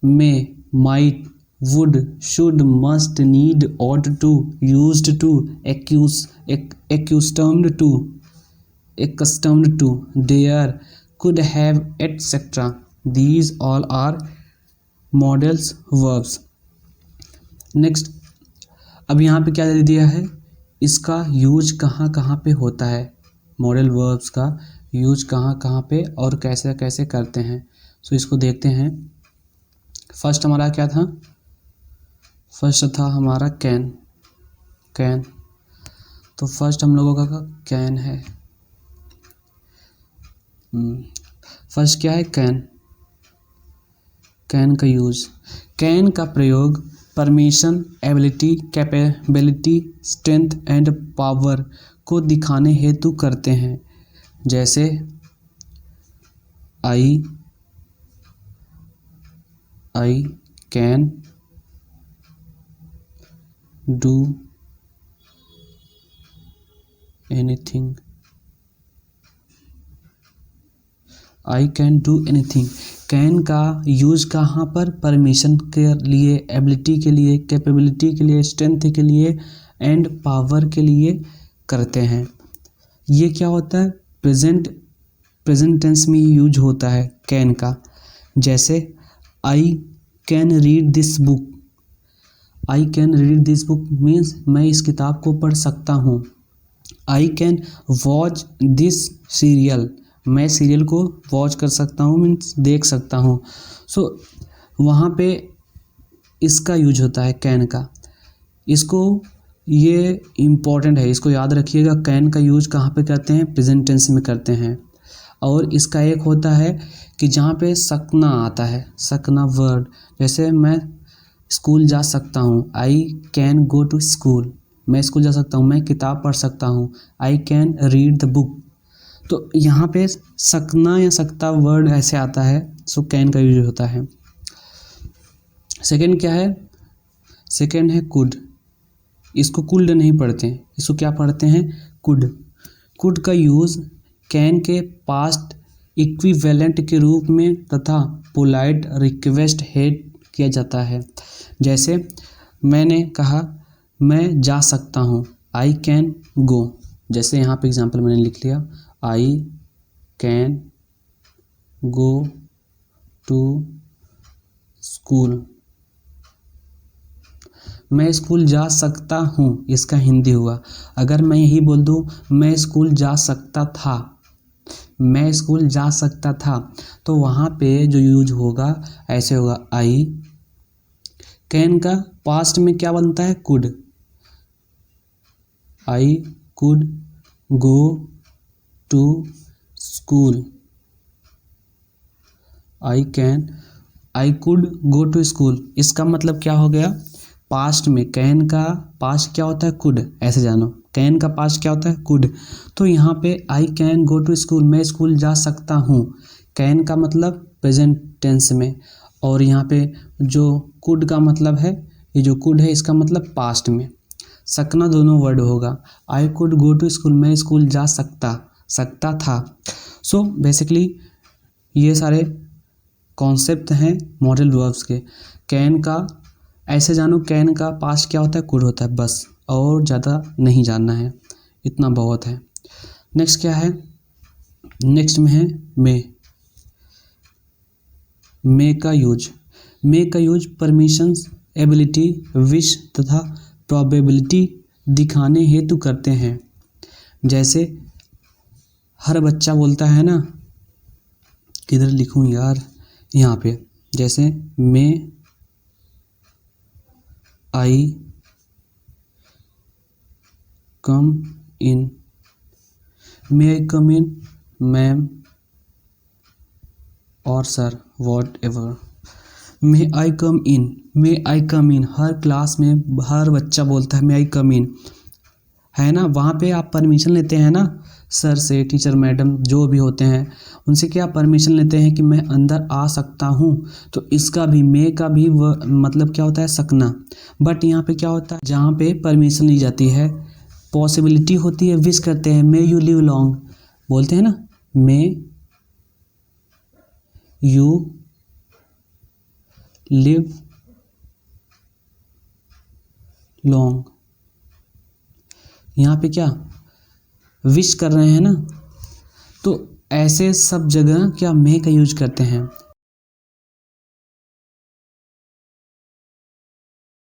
may, might, would, should, must, need, ought to, used to, accustomed to, dare, could have, etc. These all are modals verbs. Next, अब यहाँ पे क्या दे दिया है, इसका यूज कहाँ कहाँ पे होता है, मॉडल वर्ब्स का यूज कहाँ कहाँ पे और कैसे कैसे करते हैं। सो इसको देखते हैं। फर्स्ट हमारा क्या था, फर्स्ट था हमारा कैन। तो फर्स्ट हम लोगों का कैन है। फर्स्ट क्या है, कैन का यूज। कैन का प्रयोग permission, ability, capability, strength and power को दिखाने हेतु करते हैं। जैसे I can do anything, can का यूज कहाँ पर, परमिशन के लिए, एबिलिटी के लिए, कैपेबिलिटी के लिए, स्ट्रेंथ के लिए एंड पावर के लिए करते हैं। ये क्या होता है, प्रेजेंट टेंस में यूज होता है कैन का। जैसे आई can read this book means मैं इस किताब को पढ़ सकता हूँ। I can watch this serial, मैं सीरियल को वॉच कर सकता हूँ मीन्स देख सकता हूँ। सो वहाँ पे इसका यूज होता है कैन का। इसको, ये इम्पॉर्टेंट है, इसको याद रखिएगा। कैन का यूज कहाँ पे करते हैं, प्रेजेंट टेंस में करते हैं। और इसका एक होता है कि जहाँ पे सकना आता है, सकना वर्ड, जैसे मैं स्कूल जा सकता हूँ, I can go to school, मैं स्कूल जा सकता हूँ, मैं किताब पढ़ सकता हूँ, I can read the book. तो यहाँ पे सकना या सकता वर्ड ऐसे आता है, सो कैन का यूज होता है। सेकेंड क्या है, सेकेंड है कुड। इसको कुल्ड नहीं पढ़ते हैं, इसको क्या पढ़ते हैं, कुड का यूज़ कैन के पास्ट इक्विवेलेंट के रूप में तथा पोलाइट रिक्वेस्ट हेड किया जाता है। जैसे मैंने कहा मैं जा सकता हूँ, आई कैन गो। जैसे यहाँ पे एग्जांपल मैंने लिख लिया, I can go to school, मैं स्कूल जा सकता हूँ, इसका हिंदी हुआ। अगर मैं यही बोल दूँ मैं स्कूल जा सकता था, तो वहाँ पे जो यूज होगा ऐसे होगा, आई कैन का पास्ट में क्या बनता है, could, I could go to school, I could go to school. इसका मतलब क्या हो गया, पास्ट में कैन का पास्ट क्या होता है, कुड, ऐसे जानो, कैन का पास्ट क्या होता है, कुड। तो यहाँ पे I can go to school, मैं स्कूल जा सकता हूँ, कैन का मतलब प्रेजेंट टेंस में, और यहाँ पे जो कुड का मतलब है, ये जो कुड है इसका मतलब पास्ट में। सकना दोनों वर्ड होगा, I could go to school, मैं स्कूल जा सकता था। सो बेसिकली ये सारे कॉन्सेप्ट हैं मॉडल वर्ब्स के। कैन का ऐसे जानो, कैन का पास्ट क्या होता है, कुड होता है, बस, और ज़्यादा नहीं जानना है। इतना बहुत है। नेक्स्ट क्या है, नेक्स्ट में है मे का यूज परमिशंस, एबिलिटी, विश तथा प्रोबेबिलिटी दिखाने हेतु करते हैं। जैसे हर बच्चा बोलता है ना, किधर लिखूं यार, यहाँ पे, जैसे मे आई कम इन, मे आई कम इन मैम और sir, what ever. May I come in her class में हर बच्चा बोलता है मे आई कम इन, है ना। वहाँ पे आप परमिशन लेते हैं ना सर से, टीचर मैडम जो भी होते हैं उनसे क्या परमिशन लेते हैं कि मैं अंदर आ सकता हूँ। तो इसका भी मे का भी मतलब क्या होता है, सकना। बट यहाँ पे क्या होता है, जहाँ पे परमिशन ली जाती है, पॉसिबिलिटी होती है, विश करते हैं, मे यू लिव लॉन्ग बोलते हैं ना, मे यू लिव लॉन्ग। यहाँ पे क्या विश कर रहे हैं ना, तो ऐसे सब जगह क्या मे का यूज करते हैं।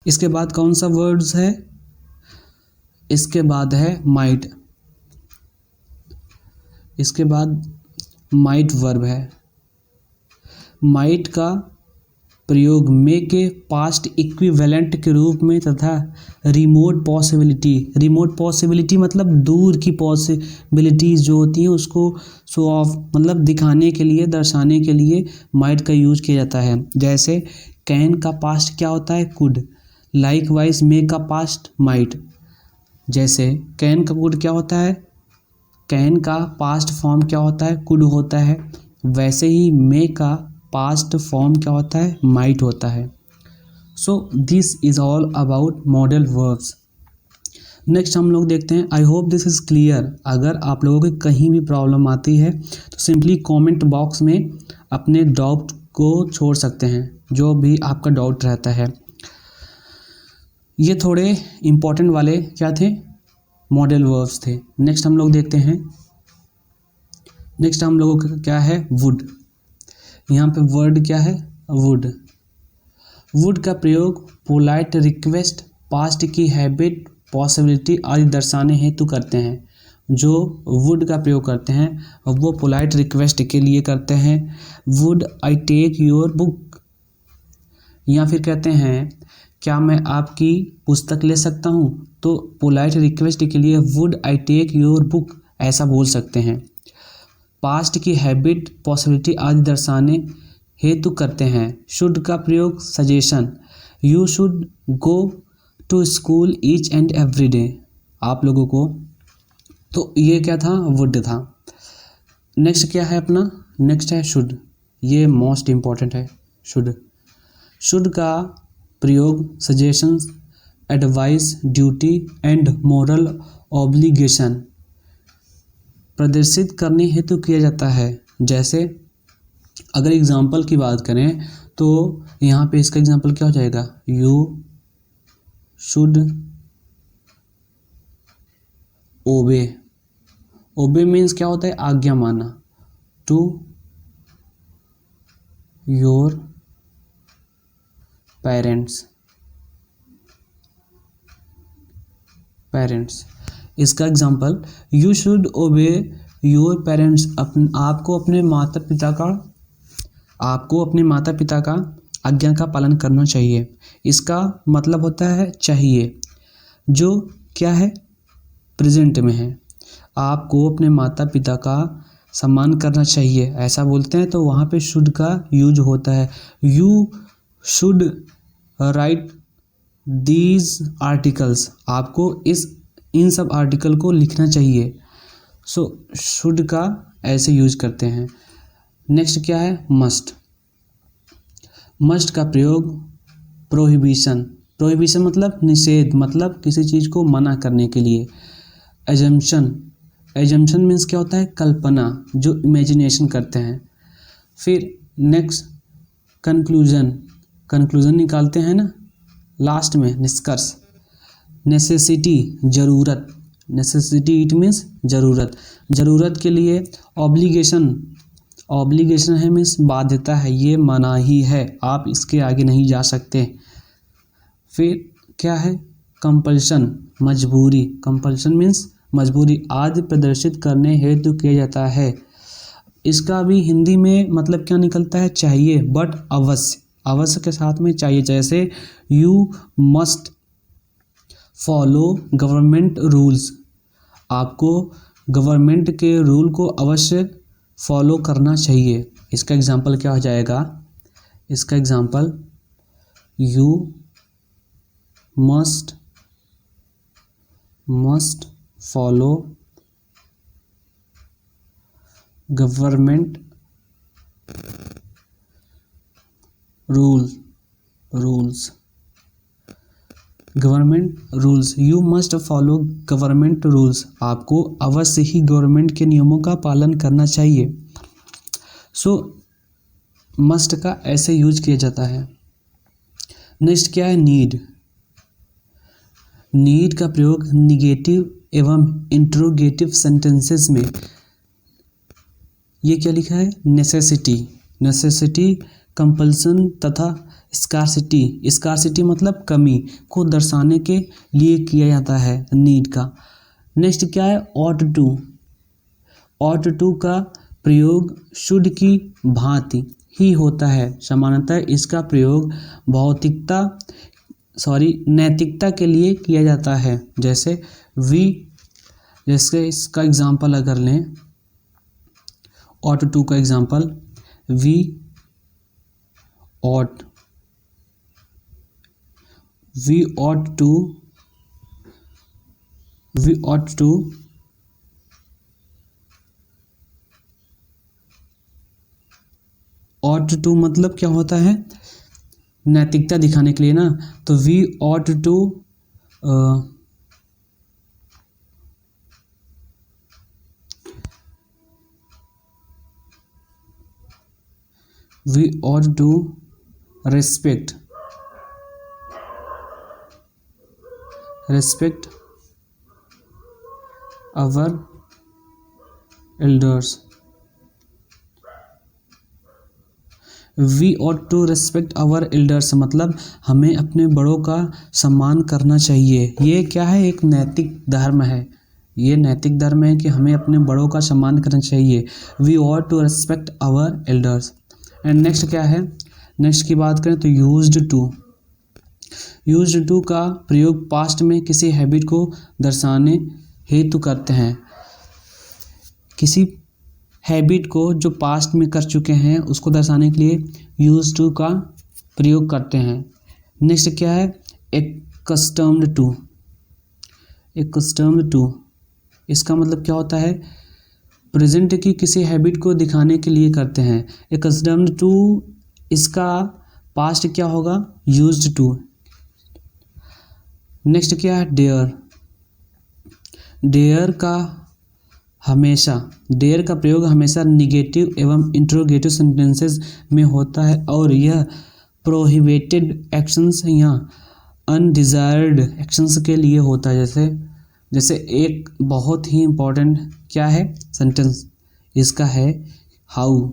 इसके बाद कौन सा वर्ड्स है, इसके बाद है माइट, इसके बाद माइट वर्ब है। माइट का प्रयोग मे के पास्ट इक्विवेलेंट के रूप में तथा रिमोट पॉसिबिलिटी मतलब दूर की पॉसिबिलिटीज़ जो होती हैं उसको शो ऑफ मतलब दिखाने के लिए, दर्शाने के लिए माइट का यूज किया जाता है। जैसे कैन का पास्ट क्या होता है, कुड। लाइकवाइज मे का पास्ट माइट। जैसे कैन का कुड क्या होता है, कैन का पास्ट फॉर्म क्या होता है, कुड होता है। वैसे ही मे का पास्ट फॉर्म क्या होता है, माइट होता है। So this is all about modal verbs. Next हम लोग देखते हैं, आई होप दिस इज क्लियर। अगर आप लोगों की कहीं भी प्रॉब्लम आती है तो सिंपली कमेंट बॉक्स में अपने डाउट को छोड़ सकते हैं, जो भी आपका डाउट रहता है। ये थोड़े इम्पोर्टेंट वाले क्या थे, मॉडल वर्ब्स थे। नेक्स्ट हम लोग देखते हैं, नेक्स्ट हम लोगों का क्या है, वुड। यहाँ पे वर्ड क्या है, वुड। वुड का प्रयोग पोलाइट रिक्वेस्ट, पास्ट की हैबिट, पॉसिबिलिटी आदि दर्शाने हेतु करते हैं। जो वुड का प्रयोग करते हैं वो पोलाइट रिक्वेस्ट के लिए करते हैं, would I take your book. या फिर कहते हैं क्या मैं आपकी पुस्तक ले सकता हूँ, तो पोलाइट रिक्वेस्ट के लिए would I take your book ऐसा बोल सकते हैं। पास्ट की हैबिट, पॉसिबिलिटी आदि दर्शाने हेतु करते हैं। शुड का प्रयोग suggestion, you should go to school each and every day, आप लोगों को। तो ये क्या था, वुड था। नेक्स्ट क्या है अपना, नेक्स्ट है शुड। ये मोस्ट इम्पॉर्टेंट है, शुड। शुड का प्रयोग suggestions, advice, duty and moral obligation प्रदर्शित करने हेतु किया जाता है। जैसे अगर एग्जाम्पल की बात करें तो यहाँ पे इसका एग्जाम्पल क्या हो जाएगा, यू शुड ओबे। ओबे मीन्स क्या होता है, आज्ञा माना। To your parents. इसका example, you should obey your parents. आपको अपने माता पिता का आज्ञा का पालन करना चाहिए। इसका मतलब होता है चाहिए, जो क्या है, प्रेजेंट में है। आपको अपने माता पिता का सम्मान करना चाहिए ऐसा बोलते हैं, तो वहाँ पे शुड का यूज होता है। You should write these articles, आपको इन सब आर्टिकल को लिखना चाहिए। सो शुड का ऐसे यूज करते हैं। नेक्स्ट क्या है, मस्ट। मस्ट का प्रयोग प्रोहिबिशन मतलब निषेध, मतलब किसी चीज़ को मना करने के लिए। एजम्पशन मीन्स क्या होता है, कल्पना, जो इमेजिनेशन करते हैं। फिर नेक्स्ट कंक्लूजन निकालते हैं ना लास्ट में, निष्कर्ष। नेसेसिटी जरूरत, नेसेसिटी इट मीन्स ज़रूरत, ज़रूरत के लिए। ऑब्लिगेशन, ऑब्लिगेशन है मीन्स बाध्यता है, ये मनाही है, आप इसके आगे नहीं जा सकते। फिर क्या है, कंपल्शन, मजबूरी, कंपल्शन मीन्स मजबूरी, आदि प्रदर्शित करने हेतु किया जाता है। इसका भी हिंदी में मतलब क्या निकलता है, चाहिए, बट अवश्य, अवश्य के साथ में चाहिए। जैसे you must follow government rules, आपको गवर्नमेंट के रूल को अवश्य फॉलो करना चाहिए। इसका एग्जाम्पल क्या हो जाएगा, इसका example you must follow government rules, government rules, you must follow government rules, आपको अवश्य ही गवर्नमेंट के नियमों का पालन करना चाहिए। सो मस्ट का ऐसे यूज किया जाता है। नेक्स्ट क्या है, नीड, नीड का प्रयोग निगेटिव एवं इंट्रोगेटिव सेंटेंसेस में, ये क्या लिखा है, नेसेसिटी, नेसेसिटी, कंपल्सन तथा स्कार्सिटी, स्कार्सिटी मतलब कमी को दर्शाने के लिए किया जाता है नीड का। नेक्स्ट क्या है, ऑट टू, ऑट टू का प्रयोग शुड की भांति ही होता है, सामान्यतः इसका प्रयोग नैतिकता के लिए किया जाता है। जैसे जैसे इसका एग्जाम्पल अगर लें, ऑट टू का एग्जाम्पल, वी ought to मतलब क्या होता है, नैतिकता दिखाने के लिए ना, तो we ought to respect our elders, we ought to respect our elders मतलब हमें अपने बड़ों का सम्मान करना चाहिए। ये क्या है, एक नैतिक धर्म है, ये नैतिक धर्म है कि हमें अपने बड़ों का सम्मान करना चाहिए। We ought to respect our elders। And next क्या है, नेक्स्ट की बात करें तो यूज्ड टू का प्रयोग पास्ट में किसी हैबिट को दर्शाने हेतु करते हैं, किसी हैबिट को जो पास्ट में कर चुके हैं उसको दर्शाने के लिए यूज्ड टू का प्रयोग करते हैं। नेक्स्ट क्या है, एक्स्टम्ड टू, इसका मतलब क्या होता है, प्रेजेंट की किसी हैबिट को दिखाने के लिए करते हैं। एक्स्टम्ड टू, इसका पास्ट क्या होगा, यूज्ड टू। नेक्स्ट क्या है, डेयर का प्रयोग हमेशा निगेटिव एवं इंट्रोगेटिव सेंटेंसेस में होता है और यह प्रोहिबिटेड एक्शंस या अनडिजायर्ड एक्शंस के लिए होता है। जैसे एक बहुत ही इम्पोर्टेंट क्या है सेंटेंस, इसका है हाउ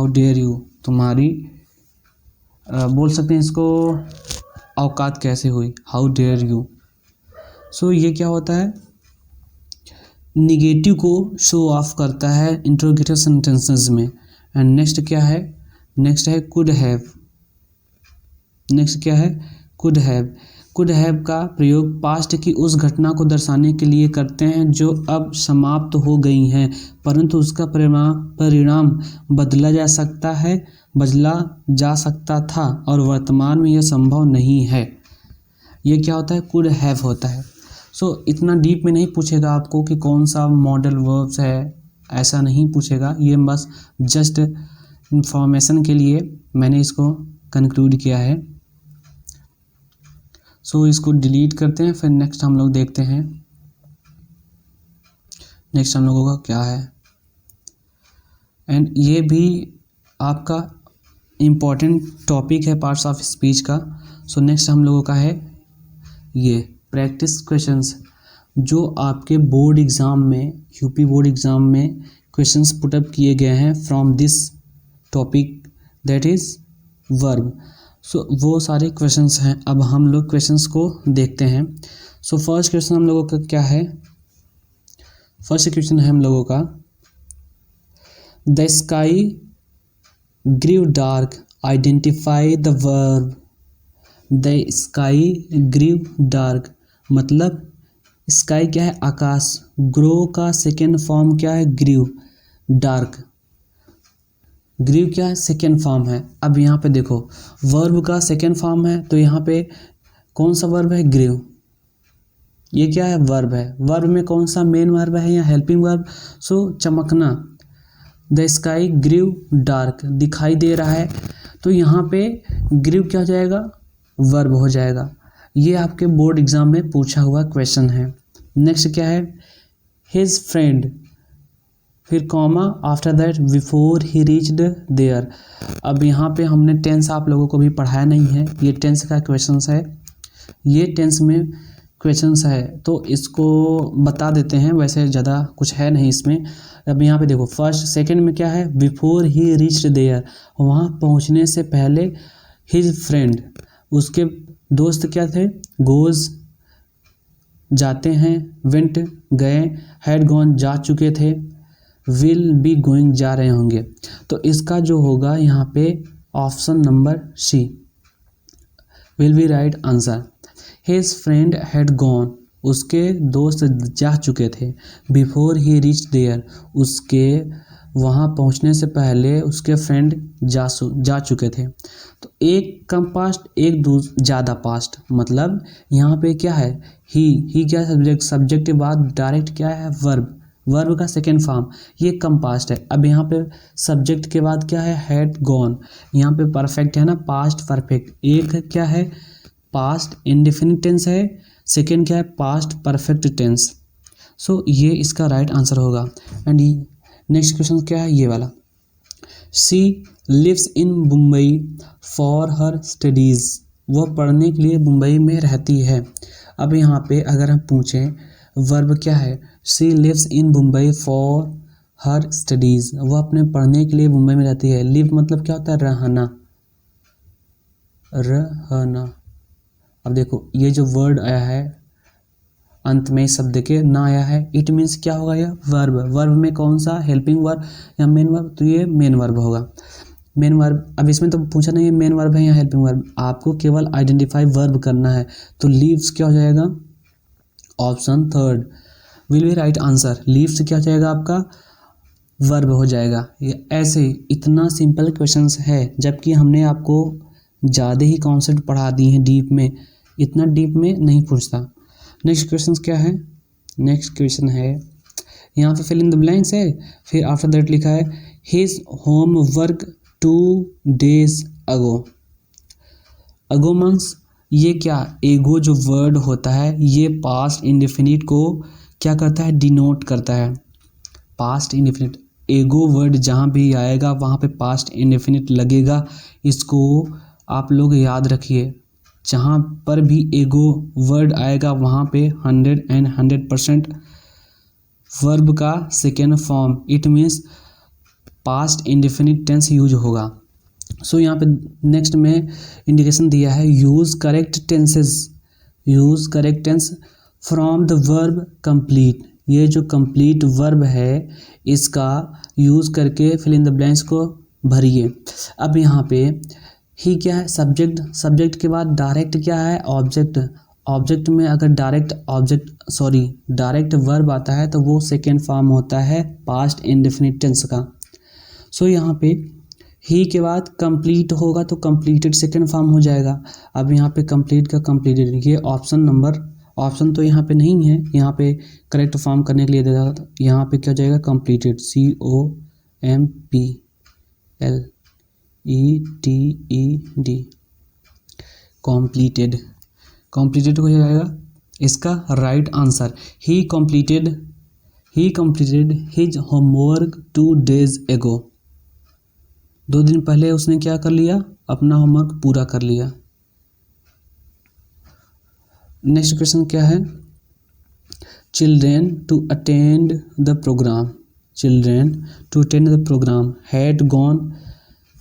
डेयर यू, तुम्हारी बोल सकते हैं इसको औकात कैसे हुई, हाउ डेयर यू। सो ये क्या होता है, निगेटिव को शो ऑफ करता है इंट्रोगेटिव सेंटेंसेस में। एंड नेक्स्ट क्या है, नेक्स्ट है कुड हैव। नेक्स्ट क्या है, कुड हैव का प्रयोग पास्ट की उस घटना को दर्शाने के लिए करते हैं जो अब समाप्त हो गई हैं, परंतु उसका परिणाम बदला जा सकता था और वर्तमान में यह संभव नहीं है। ये क्या होता है, कुड हैव होता है। सो इतना डीप में नहीं पूछेगा आपको कि कौन सा मॉडल वर्ब्स है, ऐसा नहीं पूछेगा, ये बस जस्ट इंफॉर्मेशन के लिए मैंने इसको कंक्लूड किया है। सो इसको डिलीट करते हैं, फिर नेक्स्ट हम लोग देखते हैं नेक्स्ट हम लोगों का क्या है। एंड ये भी आपका इम्पॉर्टेंट टॉपिक है पार्ट्स ऑफ स्पीच का। सो नेक्स्ट हम लोगों का है ये प्रैक्टिस क्वेश्चंस, जो आपके बोर्ड एग्ज़ाम में, यूपी बोर्ड एग्ज़ाम में क्वेश्चंस पुटअप किए गए हैं from this topic, that is verb. So वो सारे क्वेश्चंस हैं। अब हम लोग क्वेश्चंस को देखते हैं। सो फर्स्ट क्वेश्चन हम लोगों का क्या है? फर्स्ट क्वेश्चन है हम लोगों का, the sky grew dark, identify the verb. The sky grew dark मतलब स्काई क्या है? आकाश। ग्रो का सेकेंड फॉर्म क्या है? ग्रीव। डार्क, ग्रीव क्या है? सेकेंड फॉर्म है। अब यहाँ पे देखो वर्ब का सेकेंड फॉर्म है, तो यहाँ पे कौन सा वर्ब है? ग्रीव। ये क्या है? वर्ब है। वर्ब में कौन सा मेन वर्ब है या हेल्पिंग वर्ब? सो चमकना। द स्काई ग्रीव डार्क, दिखाई दे रहा है, तो यहाँ पे ग्रीव क्या हो जाएगा? वर्ब हो जाएगा। ये आपके बोर्ड एग्जाम में पूछा हुआ क्वेश्चन है। नेक्स्ट क्या है? हिज फ्रेंड, फिर comma, after that before he reached there. अब यहाँ पे हमने टेंस आप लोगों को भी पढ़ाया नहीं है, ये टेंस का क्वेश्चन है, ये टेंस में क्वेश्चंस है, तो इसको बता देते हैं। वैसे ज़्यादा कुछ है नहीं इसमें। अब यहाँ पे देखो फर्स्ट सेकंड में क्या है? बिफोर ही रीच्ड देयर, वहाँ पहुँचने से पहले। हिज फ्रेंड, उसके दोस्त क्या थे? गोज, जाते हैं। वेंट, गए। हैड गॉन, जा चुके थे। विल बी गोइंग, जा रहे होंगे। तो इसका जो होगा यहाँ पे option number C will be right answer. His friend had gone, उसके दोस्त जा चुके थे। बिफोर ही रीच देयर, उसके वहाँ पहुँचने से पहले उसके फ्रेंड जा चुके थे। तो एक कम पास्ट, एक ज़्यादा पास्ट, मतलब यहाँ पे क्या है? ही क्या सब्जेक्ट, सब्जेक्ट के बाद डायरेक्ट क्या है? वर्ब। वर्ब का सेकेंड फॉर्म, ये कम पास्ट है। अब यहाँ पे सब्जेक्ट के बाद क्या है? Had gone. यहाँ पे परफेक्ट है ना, पास्ट परफेक्ट। एक क्या है? पास्ट इंडेफिनिट टेंस है, सेकेंड क्या है? Past perfect tense. सो ये इसका राइट आंसर होगा। एंड नेक्स्ट क्वेश्चन क्या है? ये वाला, she lives in Mumbai for her studies, वह पढ़ने के लिए मुंबई में रहती है। अब यहाँ पे अगर हम पूछें वर्ब क्या है? She lives in Mumbai for her studies, वह अपने पढ़ने के लिए मुंबई में रहती है। लिव मतलब क्या होता है? रहना, रहना। अब देखो ये जो वर्ड आया है अंत में शब्द के ना आया है, इट मीन्स क्या होगा? यह वर्ब। वर्ब में कौन सा? हेल्पिंग वर्ब या मेन वर्ब? तो ये मेन वर्ब होगा, मेन वर्ब। अब इसमें तो पूछा नहीं है मेन वर्ब है या हेल्पिंग वर्ब, आपको केवल आइडेंटिफाई वर्ब करना है। तो लीव्स क्या हो जाएगा? Option third will be right answer. Leaves क्या हो जाएगा आपका? वर्ब हो जाएगा। ये ऐसे ही इतना सिंपल क्वेश्चंस है, जबकि हमने आपको ज़्यादा ही कॉन्सेप्ट पढ़ा दिए हैं डीप में, इतना डीप में नहीं पूछता। नेक्स्ट क्वेश्चन क्या है? नेक्स्ट क्वेश्चन है यहाँ पे फिल इन द ब्लैंक्स है, फिर आफ्टर दैट लिखा है हिज होमवर्क 2 days अगो। अगो मीन्स ये क्या? एगो जो वर्ड होता है ये पास्ट इंडेफिनिट को क्या करता है? डिनोट करता है। पास्ट इंडेफिनिट, एगो वर्ड जहाँ भी आएगा वहाँ पे पास्ट इंडेफिनिट लगेगा। इसको आप लोग याद रखिए, जहाँ पर भी एगो वर्ड आएगा वहाँ पे 100% वर्ब का second form, it means past indefinite tense use होगा। सो यहाँ पे नेक्स्ट में इंडिकेशन दिया है, use correct tenses, use correct tense from the verb complete. ये जो कंप्लीट वर्ब है इसका यूज़ करके फिल इन द ब्लैंक्स को भरिए। अब यहाँ पे ही क्या है? सब्जेक्ट। सब्जेक्ट के बाद डायरेक्ट क्या है? ऑब्जेक्ट। ऑब्जेक्ट में अगर डायरेक्ट वर्ब आता है तो वो सेकेंड फॉर्म होता है पास्ट इंडेफिनिट टेंस का। सो यहाँ पे ही के बाद कंप्लीट होगा तो कंप्लीटेड सेकेंड फॉर्म हो जाएगा। अब यहाँ पे कंप्लीट का कंप्लीटेड, ये ऑप्शन तो यहाँ पे नहीं है, यहाँ पे करेक्ट फॉर्म करने के लिए दे रहा था। यहाँ पे क्या हो जाएगा? कंप्लीटेड, COMPLETED, कॉम्प्लीटेड हो जाएगा इसका राइट आंसर। ही कंप्लीटेड हिज होमवर्क 2 days अगो। 2 दिन पहले उसने क्या कर लिया, अपना होमवर्क पूरा कर लिया। नेक्स्ट क्वेश्चन क्या है, children to attend the program, children to attend the program had gone,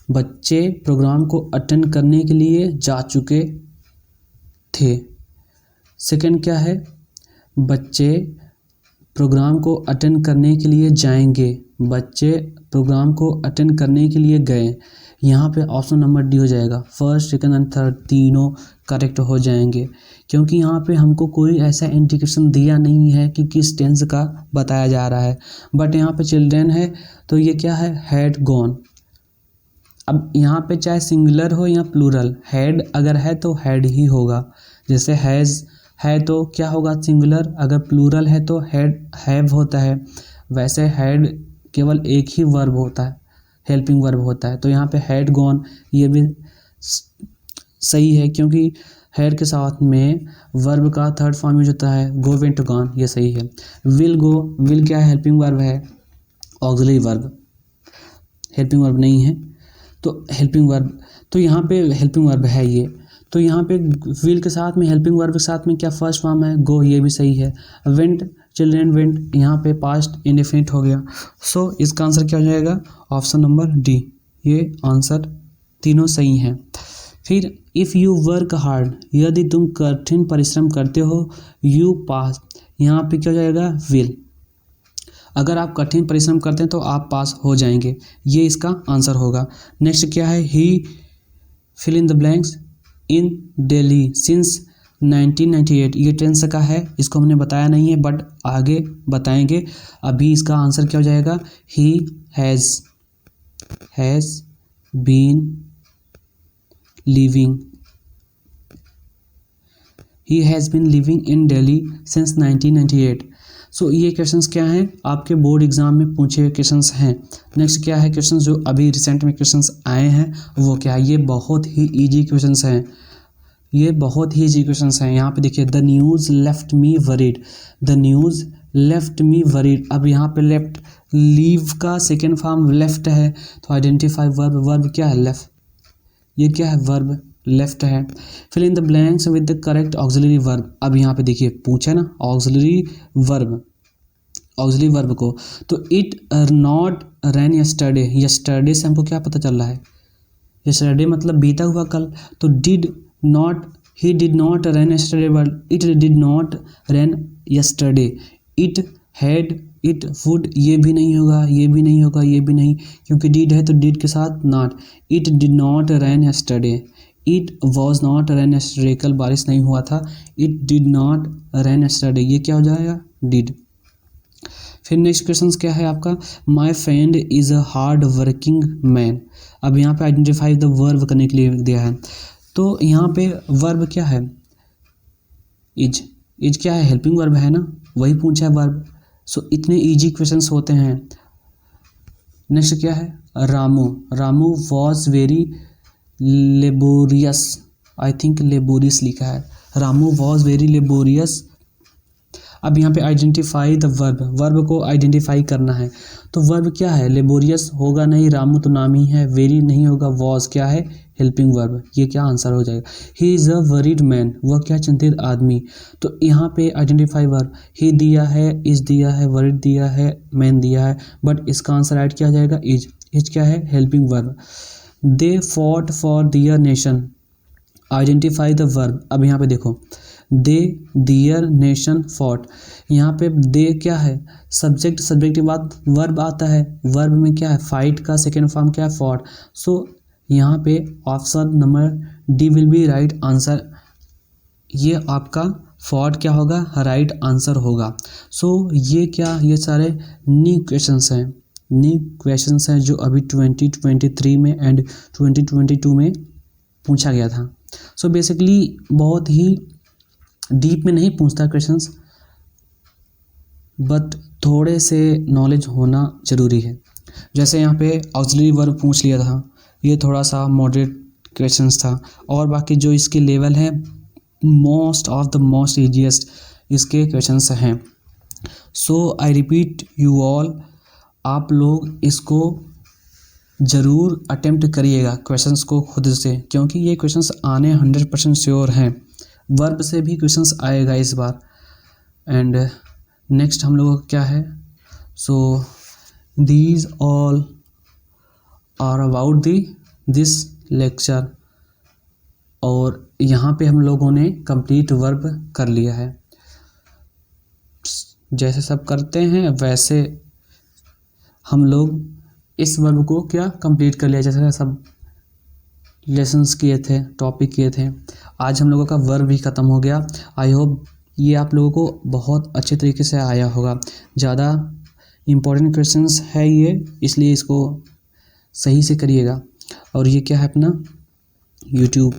बच्चे प्रोग्राम को अटेंड करने के लिए जा चुके थे। सेकंड क्या है, बच्चे प्रोग्राम को अटेंड करने के लिए जाएंगे, बच्चे प्रोग्राम को अटेंड करने के लिए गए। यहाँ पे ऑप्शन नंबर डी हो जाएगा। फर्स्ट, सेकंड एंड थर्ड तीनों करेक्ट हो जाएंगे, क्योंकि यहाँ पे हमको कोई ऐसा इंडिकेशन दिया नहीं है कि किस टेंस का बताया जा रहा है, बट यहाँ पे चिल्ड्रेन है तो ये क्या है, हैड गॉन। अब यहाँ पे चाहे सिंगुलर हो या प्लूरल, हैड अगर है तो हैड ही होगा। जैसे हैज़ है तो क्या होगा, सिंगुलर, अगर प्लूरल है तो हैव होता है। वैसे हैड केवल एक ही वर्ब होता है, हेल्पिंग वर्ब होता है, तो यहाँ पे हैड गॉन ये भी सही है, क्योंकि हैड के साथ में वर्ब का थर्ड फॉर्म यूज होता है, गो, वेंट, गॉन, ये सही है। विल गो, विल क्या है, हेल्पिंग वर्ब है, ऑक्सिलरी वर्ब, हेल्पिंग वर्ब नहीं है तो हेल्पिंग वर्ब, तो यहाँ पे हेल्पिंग वर्ब है ये, तो यहाँ पे विल के साथ में हेल्पिंग वर्ब के साथ में क्या फर्स्ट फॉर्म है, गो, ये भी सही है। वेंट, चिल्ड्रेन वेंट, यहाँ पे पास्ट इंडेफिनिट हो गया। सो इसका आंसर क्या हो जाएगा, ऑप्शन नंबर डी, ये आंसर तीनों सही हैं। फिर इफ़ यू वर्क हार्ड, यदि तुम कठिन परिश्रम करते हो, यू पास, यहाँ पे क्या हो जाएगा, विल, अगर आप कठिन परिश्रम करते हैं तो आप पास हो जाएंगे, ये इसका आंसर होगा। नेक्स्ट क्या है, he fill in the blanks in Delhi since 1998, ये टेंस का है, इसको हमने बताया नहीं है बट आगे बताएंगे। अभी इसका आंसर क्या हो जाएगा, he has been living, he has been living in Delhi since 1998। सो ये क्वेश्चंस क्या हैं, आपके बोर्ड एग्जाम में पूछे हुए क्वेश्चंस हैं। नेक्स्ट क्या है, क्वेश्चंस जो अभी रिसेंट में क्वेश्चंस आए हैं वो क्या है, ये बहुत ही इजी क्वेश्चंस हैं, ये बहुत ही इजी क्वेश्चंस हैं। यहाँ पे देखिए, the news left me worried, the news left me worried, अब यहाँ पे लेफ्ट, लीव का सेकेंड फॉर्म लेफ्ट है, तो आइडेंटिफाई वर्ब, वर्ब क्या है, लेफ्ट, ये क्या है, वर्ब लेफ्ट है। Fill in the blanks with the correct auxiliary verb, अब यहाँ पे देखिए पूछा ना ऑक्सिलरी वर्ब को, तो it not ran yesterday, yesterday से हमको क्या पता चल रहा है, यस्टरडे मतलब बीता हुआ कल, तो did not, he did not ran yesterday, word it did not ran yesterday, it had, it would, ये भी नहीं होगा, ये भी नहीं होगा, ये भी नहीं, क्योंकि डिड है तो डिड के साथ not, it did not ran yesterday, it was not ran yesterday, कल बारिश नहीं हुआ था, it did not ran yesterday, ये क्या हो जाएगा, डिड। फिर नेक्स्ट क्वेश्चन क्या है आपका, my friend is a hard working man, अब यहाँ पे आइडेंटिफाई द वर्ब करने के लिए दिया है, तो यहाँ पे वर्ब क्या है, इज क्या है, हेल्पिंग वर्ब है ना, वही पूछा है वर्ब। सो इतने इजी क्वेश्चंस होते हैं। नेक्स्ट क्या है, Ramu was very laborious, I think laborious लिखा है, रामू वॉज वेरी लेबोरियस। अब यहाँ पे आइडेंटिफाई द वर्ब, वर्ब को आइडेंटिफाई करना है, तो वर्ब क्या है, लेबोरियस होगा नहीं, रामू तो नाम ही है, वेरी नहीं होगा, वॉज क्या है, हेल्पिंग वर्ब, ये क्या आंसर हो जाएगा। He is a worried man, वह क्या चिंतित आदमी, तो यहाँ पे आइडेंटिफाई वर्ब, ही दिया है, इज दिया है, वरीड दिया है, मैन दिया है, बट इसका आंसर राइट क्या जाएगा, इज क्या है, helping verb. They fought for their nation, identify the verb, अब यहाँ पे देखो, दे दियर नेशन फॉट, यहाँ पे दे क्या है, सब्जेक्ट, सब्जेक्ट के बाद वर्ब आता है, वर्ब में क्या है, फाइट का सेकेंड फॉर्म क्या है, फॉट। सो यहाँ पे option number D will be right answer, ये आपका फॉट क्या होगा, राइट आंसर होगा। सो ये क्या, ये सारे न्यू क्वेश्चंस हैं, न्यू क्वेश्चंस हैं जो अभी 2023 में एंड 2022 में पूछा गया था। सो बेसिकली बहुत ही डीप में नहीं पूछता क्वेश्चंस, बट थोड़े से नॉलेज होना ज़रूरी है। जैसे यहाँ पे ऑक्सिलरी वर्ब पूछ लिया था, ये थोड़ा सा मॉडरेट क्वेश्चंस था, और बाकी जो इसके लेवल हैं most of the most easiest इसके क्वेश्चंस हैं। सो आई रिपीट यू ऑल, आप लोग इसको ज़रूर अटेम्प्ट करिएगा क्वेश्चंस को खुद से, क्योंकि ये क्वेश्चंस आने 100% श्योर हैं। वर्ब से भी क्वेश्चंस आएगा इस बार। एंड नेक्स्ट हम लोगों का क्या है, so these all are about this lecture. और यहाँ पे हम लोगों ने कंप्लीट वर्ब कर लिया है। जैसे सब करते हैं वैसे हम लोग इस वर्ब को क्या कंप्लीट कर लिया, जैसे सब लेसन्स किए थे, टॉपिक किए थे। आज हम लोगों का वर्ब भी ख़त्म हो गया। आई होप ये आप लोगों को बहुत अच्छे तरीके से आया होगा। ज़्यादा इम्पोर्टेंट क्वेश्चंस है ये, इसलिए इसको सही से करिएगा। और ये क्या है अपना यूट्यूब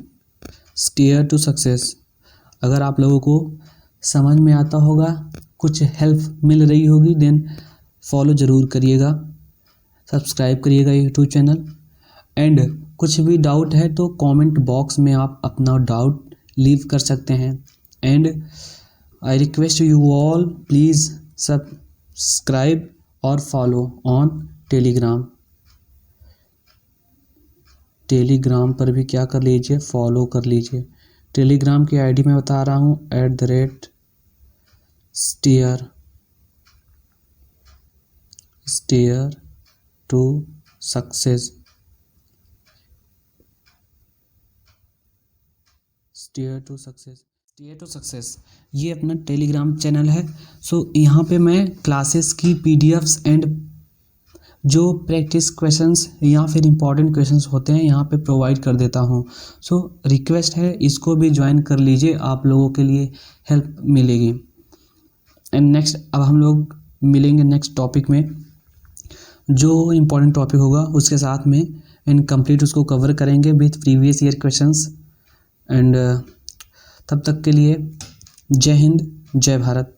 स्टेयर टू सक्सेस। अगर आप लोगों को समझ में आता होगा, कुछ हेल्प मिल रही होगी, देन फॉलो ज़रूर करिएगा, सब्सक्राइब करिएगा यूट्यूब चैनल। एंड कुछ भी डाउट है तो कमेंट बॉक्स में आप अपना डाउट लीव कर सकते हैं। And I request you all please subscribe और फॉलो ऑन टेलीग्राम पर भी क्या कर लीजिए, फॉलो कर लीजिए। टेलीग्राम की आईडी मैं बता रहा हूँ, @steer to success। Steer to success ये अपना टेलीग्राम चैनल है। सो यहाँ पे मैं क्लासेस की पीडीएफ्स एंड जो प्रैक्टिस क्वेश्चंस या फिर इम्पॉर्टेंट क्वेश्चंस होते हैं यहाँ पे प्रोवाइड कर देता हूँ। सो रिक्वेस्ट है इसको भी ज्वाइन कर लीजिए, आप लोगों के लिए हेल्प मिलेगी। एंड नेक्स्ट अब हम लोग मिलेंगे नेक्स्ट टॉपिक में, जो इम्पोर्टेंट टॉपिक होगा उसके साथ में एंड कंप्लीट उसको कवर करेंगे with previous year questions. And तब तक के लिए जय हिंद, जय भारत।